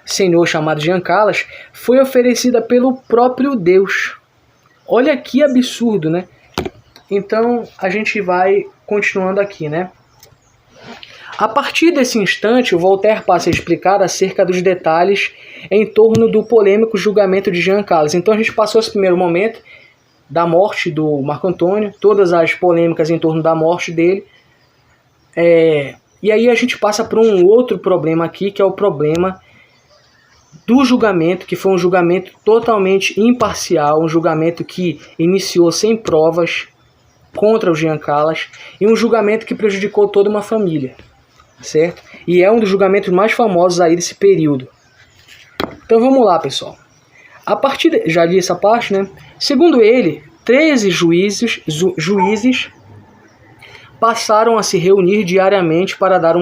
senhor chamado Jean Calas foi oferecida pelo próprio Deus. Olha que absurdo, né? Então a gente vai continuando aqui, né? A partir desse instante, o Voltaire passa a explicar acerca dos detalhes em torno do polêmico julgamento de Jean Calas. Então a gente passou esse primeiro momento da morte do Marco Antônio, todas as polêmicas em torno da morte dele. E aí a gente passa por um outro problema aqui, que é o problema do julgamento, que foi um julgamento totalmente imparcial, um julgamento que iniciou sem provas contra o Jean Calas, e um julgamento que prejudicou toda uma família, certo? E é um dos julgamentos mais famosos aí desse período. Então vamos lá, pessoal. Já li essa parte, né? Segundo ele, 13 juízes passaram a se reunir diariamente para dar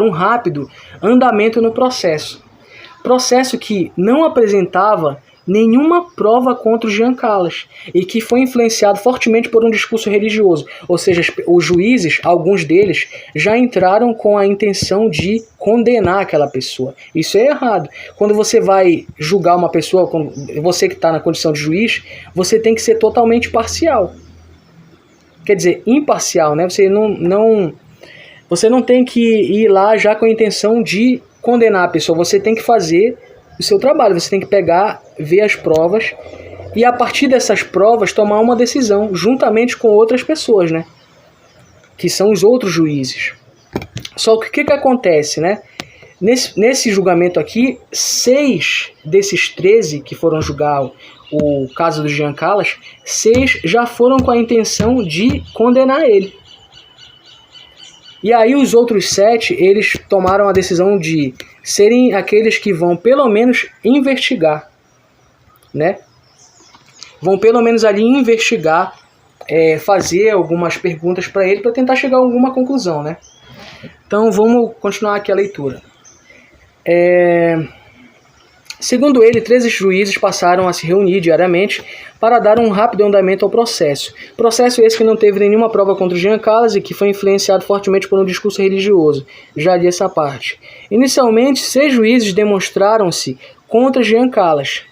um rápido andamento no processo. Processo que não apresentava nenhuma prova contra o Jean Calas e que foi influenciado fortemente por um discurso religioso. Ou seja, os juízes, alguns deles, já entraram com a intenção de condenar aquela pessoa. Isso é errado. Quando você vai julgar uma pessoa, você que está na condição de juiz, você tem que ser totalmente parcial. Quer dizer, imparcial, né? Você não tem que ir lá já com a intenção de condenar a pessoa. Você tem que fazer o seu trabalho, você tem que pegar, ver as provas e a partir dessas provas tomar uma decisão juntamente com outras pessoas, né? Que são os outros juízes. Só que o que acontece, né? Nesse julgamento aqui, 6 desses 13 que foram julgar o caso do Jean Calas, 6 já foram com a intenção de condenar ele. E aí os outros 7, eles tomaram a decisão de serem aqueles que vão pelo menos investigar, né? Vão pelo menos ali investigar, fazer algumas perguntas para ele para tentar chegar a alguma conclusão, né? Então vamos continuar aqui a leitura. Segundo ele, 13 juízes passaram a se reunir diariamente para dar um rápido andamento ao processo. Processo esse que não teve nenhuma prova contra Jean Calas e que foi influenciado fortemente por um discurso religioso. Já li essa parte. Inicialmente, 6 juízes demonstraram-se contra Jean Calas,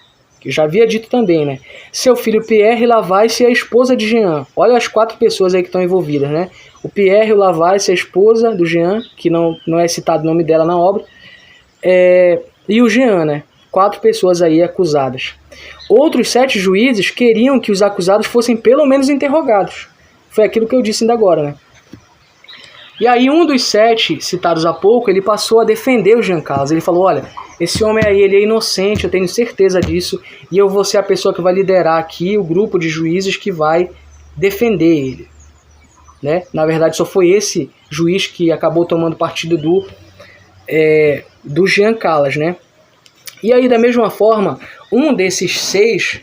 que já havia dito também, né? Seu filho Pierre Lavaisse e a esposa de Jean. Olha as 4 pessoas aí que estão envolvidas, né? O Pierre, o Lavaisse, a esposa do Jean, que não é citado o nome dela na obra, e o Jean, né? 4 pessoas aí acusadas. Outros 7 juízes queriam que os acusados fossem pelo menos interrogados. Foi aquilo que eu disse ainda agora, né? E aí um dos 7 citados há pouco, ele passou a defender o Jean Calas. Ele falou, olha, esse homem aí, ele é inocente, eu tenho certeza disso, e eu vou ser a pessoa que vai liderar aqui o grupo de juízes que vai defender ele. Né? Na verdade, só foi esse juiz que acabou tomando partido do Jean Calas, né? E aí, da mesma forma, um desses 6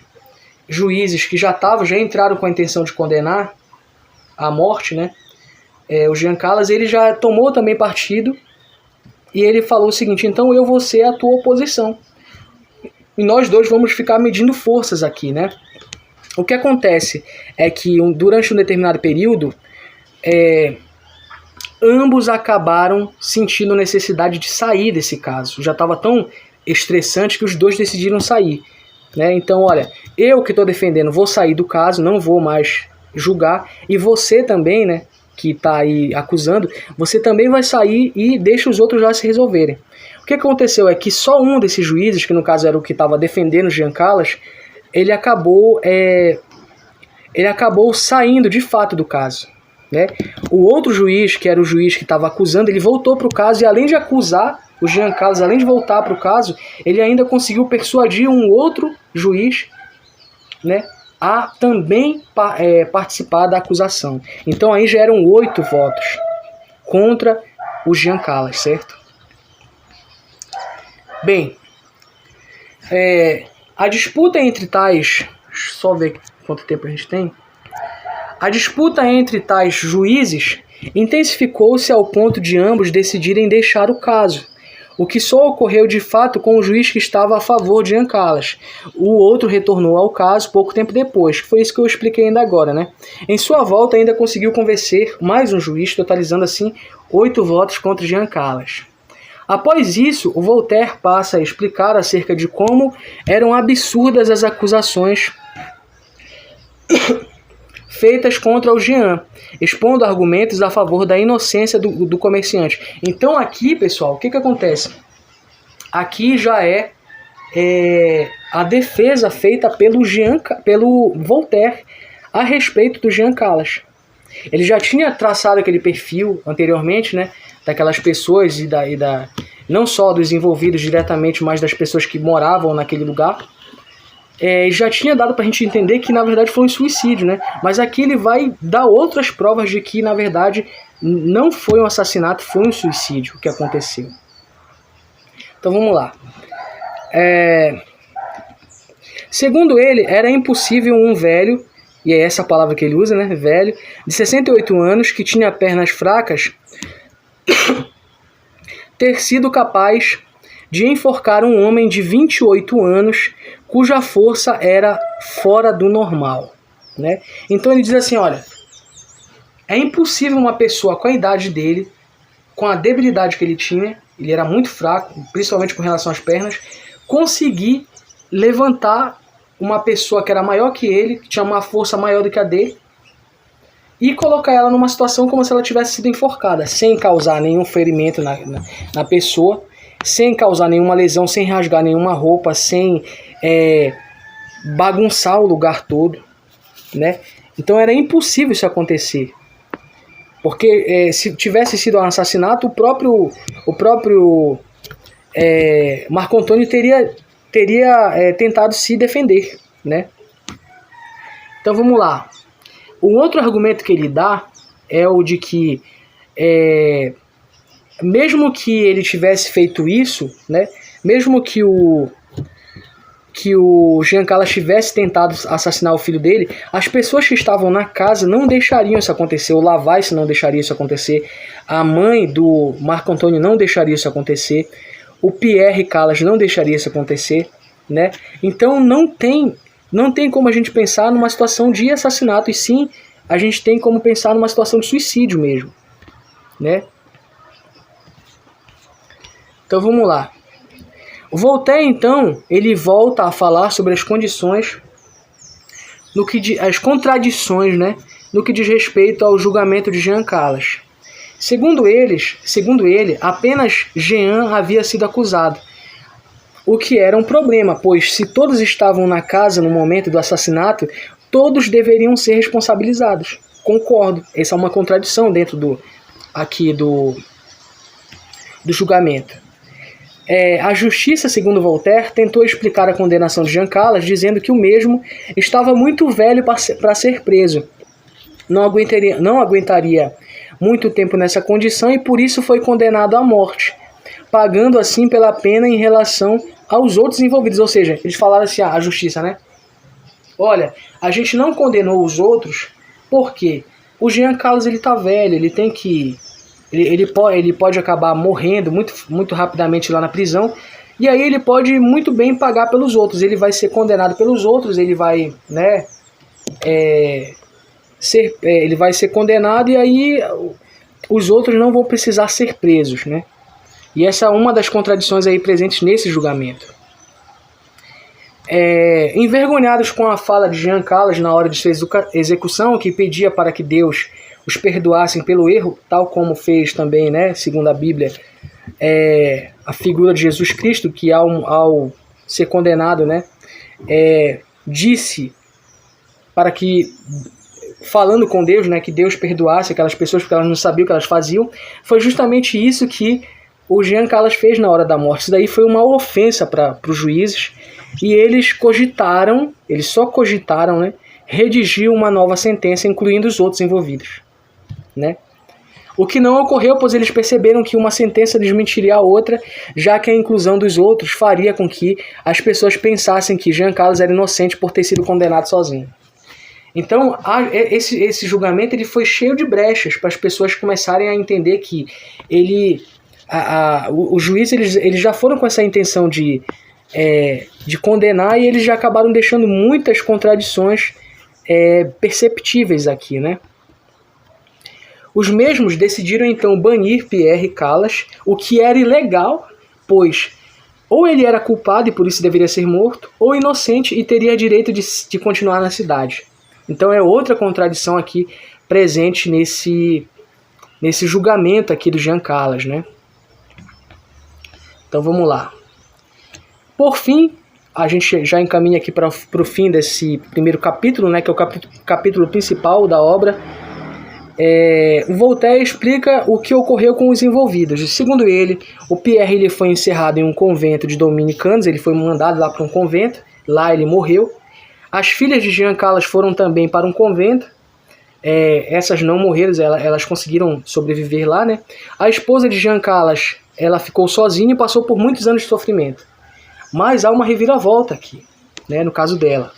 juízes que já entraram com a intenção de condenar à morte, né? O Jean Calas, ele já tomou também partido e ele falou o seguinte, então eu vou ser a tua oposição. E nós dois vamos ficar medindo forças aqui, né? O que acontece é que durante um determinado período, ambos acabaram sentindo necessidade de sair desse caso. Já estava tão estressante que os dois decidiram sair, né? Então, olha, eu que estou defendendo vou sair do caso, não vou mais julgar, e você também, né, que está aí acusando, você também vai sair e deixa os outros lá se resolverem. O que aconteceu é que só um desses juízes, que no caso era o que estava defendendo Jean Calas, ele acabou saindo de fato do caso, né? O outro juiz, que era o juiz que estava acusando, ele voltou para o caso e além de acusar o Jean Calas, além de voltar para o caso, ele ainda conseguiu persuadir um outro juiz, né, a também participar da acusação. Então aí já eram 8 votos contra o Jean Calas, certo? Bem, a disputa entre tais... Deixa eu só ver quanto tempo a gente tem. A disputa entre tais juízes intensificou-se ao ponto de ambos decidirem deixar o caso, o que só ocorreu de fato com o juiz que estava a favor de Jean Calas. O outro retornou ao caso pouco tempo depois, que foi isso que eu expliquei ainda agora, né? Em sua volta ainda conseguiu convencer mais um juiz, totalizando assim 8 votos contra Jean Calas. Após isso, o Voltaire passa a explicar acerca de como eram absurdas as acusações feitas contra o Jean, expondo argumentos a favor da inocência do comerciante. Então aqui, pessoal, o que acontece? Aqui já a defesa feita pelo Voltaire a respeito do Jean Calas. Ele já tinha traçado aquele perfil anteriormente, né, daquelas pessoas não só dos envolvidos diretamente, mas das pessoas que moravam naquele lugar. Já tinha dado pra gente entender que na verdade foi um suicídio, né? Mas aqui ele vai dar outras provas de que na verdade não foi um assassinato, foi um suicídio o que aconteceu. Então vamos lá. Segundo ele, era impossível um velho, e é essa palavra que ele usa, né? Velho, de 68 anos, que tinha pernas fracas, ter sido capaz de enforcar um homem de 28 anos cuja força era fora do normal, né? Então ele diz assim, olha, é impossível uma pessoa com a idade dele, com a debilidade que ele tinha, ele era muito fraco, principalmente com relação às pernas, conseguir levantar uma pessoa que era maior que ele, que tinha uma força maior do que a dele, e colocar ela numa situação como se ela tivesse sido enforcada, sem causar nenhum ferimento na pessoa, sem causar nenhuma lesão, sem rasgar nenhuma roupa, sem bagunçar o lugar todo, né? Então era impossível isso acontecer. Porque se tivesse sido um assassinato, o próprio Marco Antônio teria tentado se defender, né? Então vamos lá. O outro argumento que ele dá é o de que mesmo que ele tivesse feito isso, né? Mesmo que o Jean Calas tivesse tentado assassinar o filho dele, as pessoas que estavam na casa não deixariam isso acontecer. O Lavaisse não deixaria isso acontecer. A mãe do Marco Antônio não deixaria isso acontecer. o Pierre Callas não deixaria isso acontecer, né? Então não tem como a gente pensar numa situação de assassinato, e sim a gente tem como pensar numa situação de suicídio mesmo, né? Então vamos lá. O Voltaire, então, ele volta a falar sobre as condições, as contradições, né, no que diz respeito ao julgamento de Jean Callas. Segundo ele, apenas Jean havia sido acusado, o que era um problema, pois se todos estavam na casa no momento do assassinato, todos deveriam ser responsabilizados. Concordo, essa é uma contradição dentro do julgamento. A justiça, segundo Voltaire, tentou explicar a condenação de Jean Callas, dizendo que o mesmo estava muito velho para ser preso. Não aguentaria muito tempo nessa condição e por isso foi condenado à morte, pagando assim pela pena em relação aos outros envolvidos. Ou seja, eles falaram assim, a justiça, né? Olha, a gente não condenou os outros porque o Jean Callas ele tá velho, ele tem que... Ele pode acabar morrendo muito rapidamente lá na prisão, e aí ele pode muito bem pagar pelos outros. Ele vai ser condenado pelos outros, ele vai, né, ele vai ser condenado, e aí os outros não vão precisar ser presos, né? E essa é uma das contradições aí presentes nesse julgamento. Envergonhados com a fala de Jean Callas na hora de sua execução, que pedia para que Deus os perdoassem pelo erro, tal como fez também, né, segundo a Bíblia, a figura de Jesus Cristo, que ao ser condenado, né, disse para que, falando com Deus, né, que Deus perdoasse aquelas pessoas porque elas não sabiam o que elas faziam. Foi justamente isso que o Jean Callas fez na hora da morte. Isso daí foi uma ofensa para os juízes, e eles só cogitaram, né, redigir uma nova sentença, incluindo os outros envolvidos, né? O que não ocorreu, pois eles perceberam que uma sentença desmentiria a outra, já que a inclusão dos outros faria com que as pessoas pensassem que Jean Callas era inocente por ter sido condenado sozinho. Então, esse julgamento ele foi cheio de brechas para as pessoas começarem a entender que os juízes eles já foram com essa intenção de condenar, e eles já acabaram deixando muitas contradições perceptíveis aqui, né? Os mesmos decidiram então banir Pierre Callas, o que era ilegal, pois ou ele era culpado e por isso deveria ser morto, ou inocente e teria direito de continuar na cidade. Então é outra contradição aqui presente nesse julgamento aqui do Jean Callas, né? Então vamos lá. Por fim, a gente já encaminha aqui para o fim desse primeiro capítulo, né, que é o capítulo principal da obra. O Voltaire explica o que ocorreu com os envolvidos. Segundo ele, o Pierre ele foi encerrado em um convento de dominicanos, ele foi mandado lá para um convento, lá ele morreu. As filhas de Jean Callas foram também para um convento, essas não morreram, elas conseguiram sobreviver lá, né? A esposa de Jean Callas, ela ficou sozinha e passou por muitos anos de sofrimento. Mas há uma reviravolta aqui, né, no caso dela.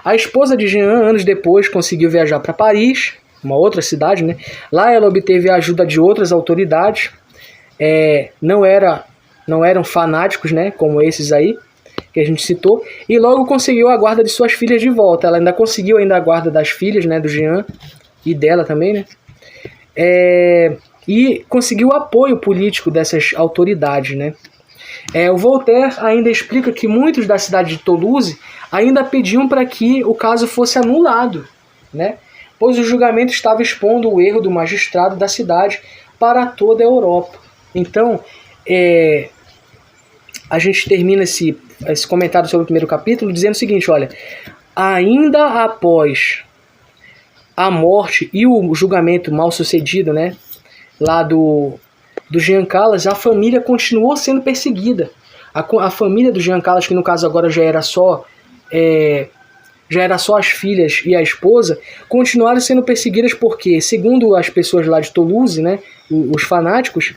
A esposa de Jean, anos depois, conseguiu viajar para Paris, uma outra cidade, né? Lá ela obteve a ajuda de outras autoridades, não eram fanáticos, né, como esses aí que a gente citou, e logo conseguiu a guarda de suas filhas de volta. Ela ainda conseguiu a guarda das filhas, né, do Jean e dela também, né? E conseguiu o apoio político dessas autoridades, né? O Voltaire ainda explica que muitos da cidade de Toulouse ainda pediam para que o caso fosse anulado, né? Pois o julgamento estava expondo o erro do magistrado da cidade para toda a Europa. Então, a gente termina esse comentário sobre o primeiro capítulo dizendo o seguinte, olha, ainda após a morte e o julgamento mal sucedido, né, lá do Jean Callas, a família continuou sendo perseguida. A família do Jean Callas, que no caso agora já era só as filhas e a esposa, continuaram sendo perseguidas porque, segundo as pessoas lá de Toulouse, né, os fanáticos,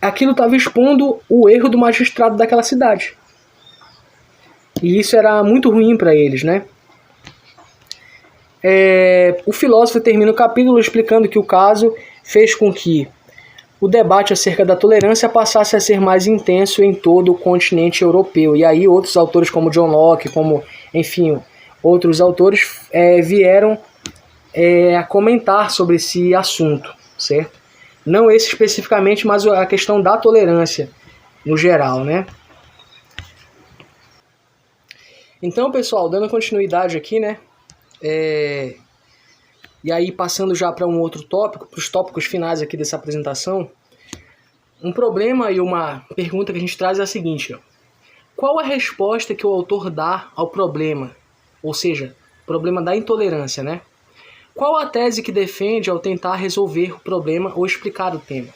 aquilo estava expondo o erro do magistrado daquela cidade. E isso era muito ruim para eles, né? O filósofo termina o capítulo explicando que o caso fez com que o debate acerca da tolerância passasse a ser mais intenso em todo o continente europeu. E aí outros autores como John Locke, enfim, outros autores vieram a comentar sobre esse assunto, certo? Não esse especificamente, mas a questão da tolerância no geral, né? Então, pessoal, dando continuidade aqui, né? E aí, passando já para um outro tópico, para os tópicos finais aqui dessa apresentação, um problema e uma pergunta que a gente traz é a seguinte: ó. Qual a resposta que o autor dá ao problema? Ou seja, problema da intolerância, né? Qual a tese que defende ao tentar resolver o problema ou explicar o tema?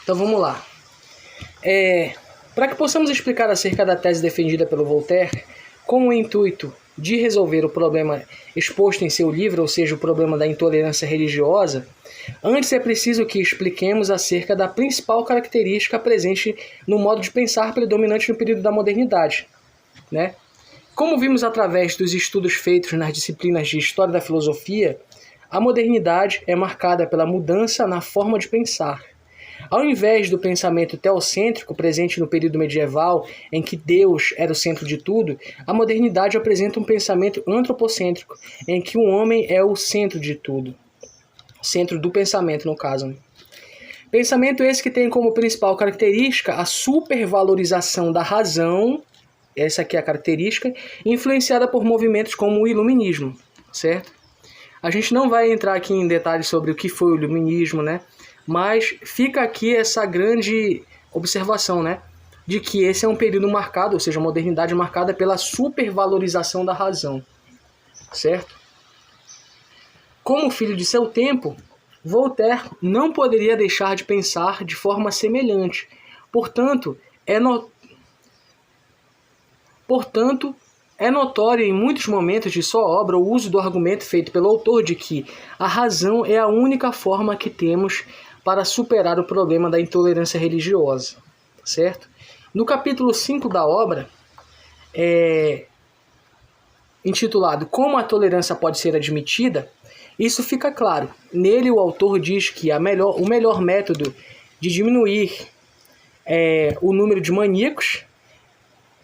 Então vamos lá. Para que possamos explicar acerca da tese defendida pelo Voltaire, com o intuito de resolver o problema exposto em seu livro, ou seja, o problema da intolerância religiosa, antes é preciso que expliquemos acerca da principal característica presente no modo de pensar predominante no período da modernidade, né? Como vimos através dos estudos feitos nas disciplinas de História da Filosofia, a modernidade é marcada pela mudança na forma de pensar. Ao invés do pensamento teocêntrico presente no período medieval, em que Deus era o centro de tudo, a modernidade apresenta um pensamento antropocêntrico, em que o homem é o centro de tudo. Centro do pensamento, no caso, né? Pensamento esse que tem como principal característica a supervalorização da razão, essa aqui é a característica, influenciada por movimentos como o iluminismo, certo? A gente não vai entrar aqui em detalhes sobre o que foi o iluminismo, né? Mas fica aqui essa grande observação, né? De que esse é um período marcado, ou seja, a modernidade marcada pela supervalorização da razão, certo? Como filho de seu tempo, Voltaire não poderia deixar de pensar de forma semelhante. Portanto, é notório em muitos momentos de sua obra o uso do argumento feito pelo autor de que a razão é a única forma que temos para superar o problema da intolerância religiosa, certo? No capítulo 5 da obra, intitulado Como a Tolerância Pode Ser Admitida, isso fica claro. Nele o autor diz que o melhor método de diminuir o número de maníacos,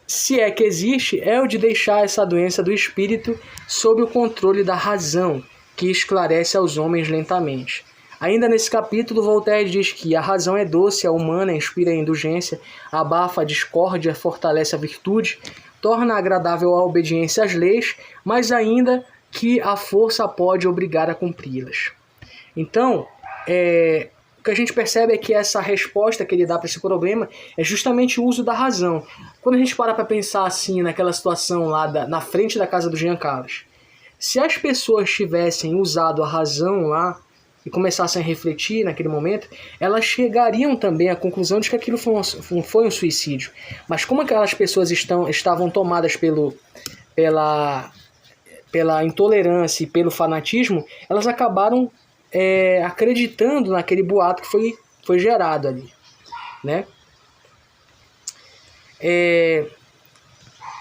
se é que existe, é o de deixar essa doença do espírito sob o controle da razão, que esclarece aos homens lentamente. Ainda nesse capítulo, Voltaire diz que a razão é doce, é humana, inspira a indulgência, abafa a discórdia, fortalece a virtude, torna agradável a obediência às leis, mas ainda que a força pode obrigar a cumpri-las. Então, o que a gente percebe é que essa resposta que ele dá para esse problema é justamente o uso da razão. Quando a gente para pensar assim naquela situação lá na frente da casa do Jean Carlos, se as pessoas tivessem usado a razão lá e começassem a refletir naquele momento, elas chegariam também à conclusão de que aquilo foi um suicídio. Mas como aquelas pessoas estavam tomadas pela intolerância e pelo fanatismo, elas acabaram acreditando naquele boato que foi gerado ali, né? E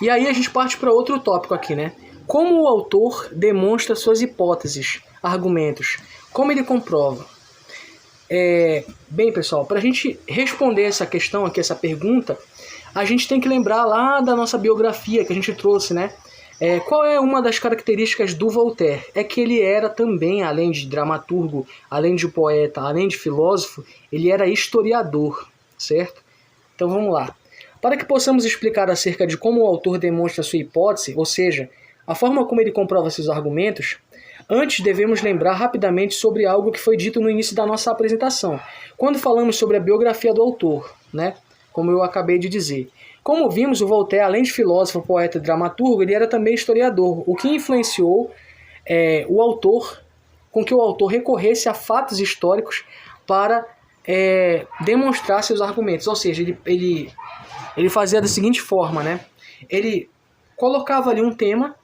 aí a gente parte para outro tópico aqui, né? Como o autor demonstra suas hipóteses, argumentos, como ele comprova? Bem, pessoal, para a gente responder essa questão aqui, essa pergunta, a gente tem que lembrar lá da nossa biografia que a gente trouxe, né? Qual é uma das características do Voltaire? É que ele era também, além de dramaturgo, além de poeta, além de filósofo, ele era historiador, certo? Então vamos lá. Para que possamos explicar acerca de como o autor demonstra sua hipótese, ou seja, a forma como ele comprova seus argumentos, antes devemos lembrar rapidamente sobre algo que foi dito no início da nossa apresentação, quando falamos sobre a biografia do autor, né? Como eu acabei de dizer. Como vimos, o Voltaire, além de filósofo, poeta e dramaturgo, ele era também historiador, o que influenciou o autor, com que o autor recorresse a fatos históricos para demonstrar seus argumentos. Ou seja, ele fazia da seguinte forma, né? Ele colocava ali um tema,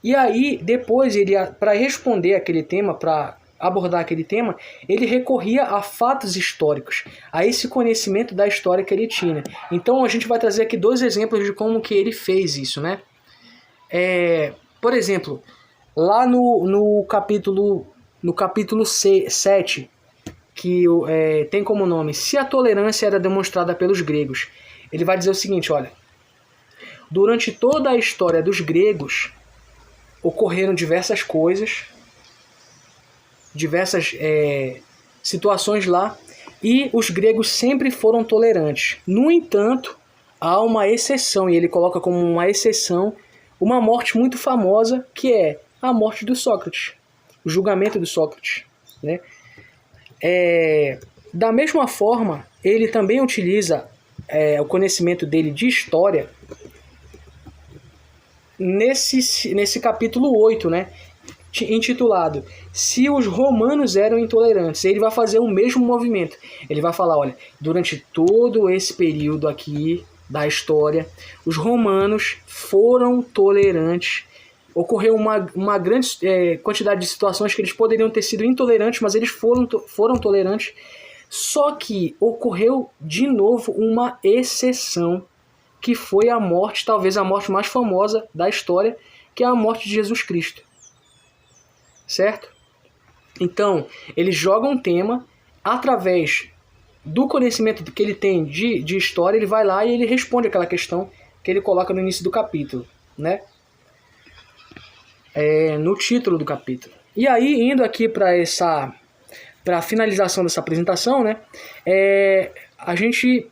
e aí depois, para responder aquele tema, para abordar aquele tema, ele recorria a fatos históricos, a esse conhecimento da história que ele tinha. Então a gente vai trazer aqui 2 exemplos de como que ele fez isso, né? Por exemplo, lá no capítulo 7, que tem como nome Se a Tolerância Era Demonstrada pelos Gregos. Ele vai dizer o seguinte, olha, durante toda a história dos gregos ocorreram diversas coisas, diversas situações lá, e os gregos sempre foram tolerantes. No entanto, há uma exceção, e ele coloca como uma exceção uma morte muito famosa, que é a morte do Sócrates, o julgamento do Sócrates, né? Da mesma forma, ele também utiliza o conhecimento dele de história nesse capítulo 8, né? Intitulado Se os romanos eram intolerantes. Ele vai fazer o mesmo movimento. Ele vai falar, olha, durante todo esse período aqui da história, os romanos foram tolerantes. Ocorreu uma grande quantidade de situações que eles poderiam ter sido intolerantes, mas eles foram tolerantes. Só que ocorreu de novo uma exceção, que foi a morte, talvez a morte mais famosa da história, que é a morte de Jesus Cristo. Certo? Então, ele joga um tema, através do conhecimento que ele tem de história, ele vai lá e ele responde aquela questão que ele coloca no início do capítulo, né? No título do capítulo. E aí, indo aqui para a finalização dessa apresentação, né? A gente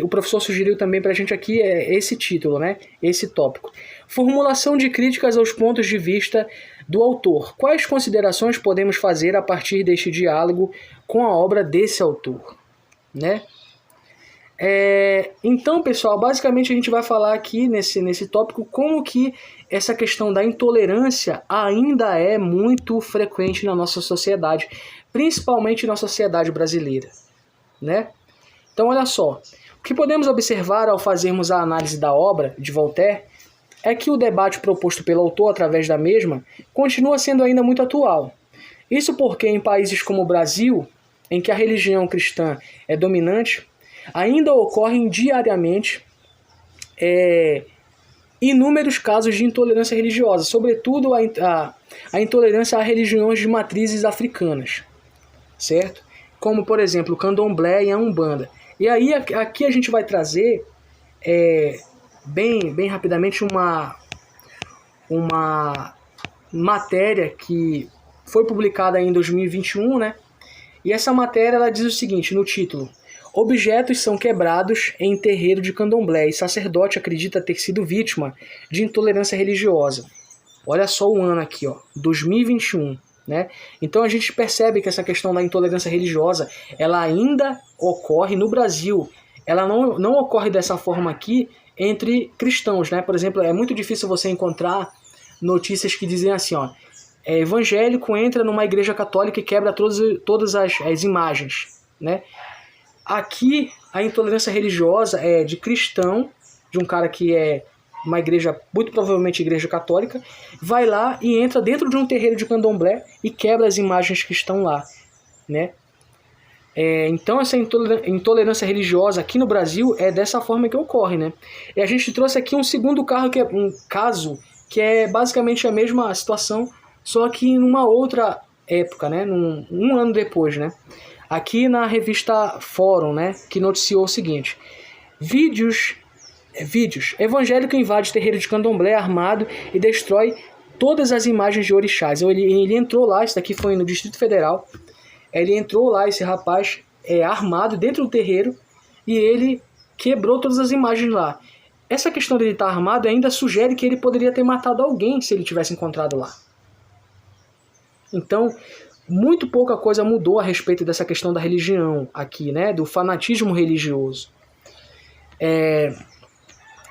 o professor sugeriu também para a gente aqui esse título, né? Esse tópico. Formulação de críticas aos pontos de vista do autor. Quais considerações podemos fazer a partir deste diálogo com a obra desse autor, né? Então, pessoal, basicamente a gente vai falar aqui nesse tópico como que essa questão da intolerância ainda é muito frequente na nossa sociedade, principalmente na sociedade brasileira, né? Então, olha só, o que podemos observar ao fazermos a análise da obra de Voltaire é que o debate proposto pelo autor através da mesma continua sendo ainda muito atual. Isso porque em países como o Brasil, em que a religião cristã é dominante, ainda ocorrem diariamente inúmeros casos de intolerância religiosa, sobretudo a intolerância a religiões de matrizes africanas, certo? Como, por exemplo, o candomblé e a umbanda. E aí aqui a gente vai trazer bem rapidamente uma matéria que foi publicada em 2021, né? E essa matéria ela diz o seguinte no título: objetos são quebrados em terreiro de candomblé e sacerdote acredita ter sido vítima de intolerância religiosa. Olha só o ano aqui, ó, 2021. Né? Então a gente percebe que essa questão da intolerância religiosa ela ainda ocorre no Brasil. Ela não ocorre dessa forma aqui entre cristãos, né? Por exemplo, é muito difícil você encontrar notícias que dizem assim, ó, evangélico entra numa igreja católica e quebra todas as imagens, né? Aqui a intolerância religiosa é de cristão, de um cara que é uma igreja, muito provavelmente igreja católica, vai lá e entra dentro de um terreiro de candomblé e quebra as imagens que estão lá, né? Então essa intolerância religiosa aqui no Brasil é dessa forma que ocorre, né? E a gente trouxe aqui um segundo caso que é basicamente a mesma situação, só que em uma outra época, né? Um ano depois, né? Aqui na revista Fórum, né? Que noticiou o seguinte: Vídeos. Evangélico invade terreiro de candomblé armado e destrói todas as imagens de orixás. Então, ele entrou lá, isso daqui foi no Distrito Federal. Ele entrou lá, esse rapaz armado dentro do terreiro, e ele quebrou todas as imagens lá. Essa questão dele estar armado ainda sugere que ele poderia ter matado alguém se ele tivesse encontrado lá. Então, muito pouca coisa mudou a respeito dessa questão da religião aqui, né? Do fanatismo religioso.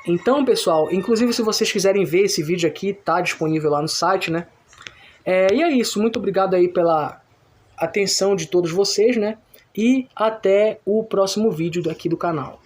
Então, pessoal, inclusive se vocês quiserem ver esse vídeo aqui, tá disponível lá no site, né? E é isso, muito obrigado aí pela atenção de todos vocês, né? E até o próximo vídeo aqui do canal.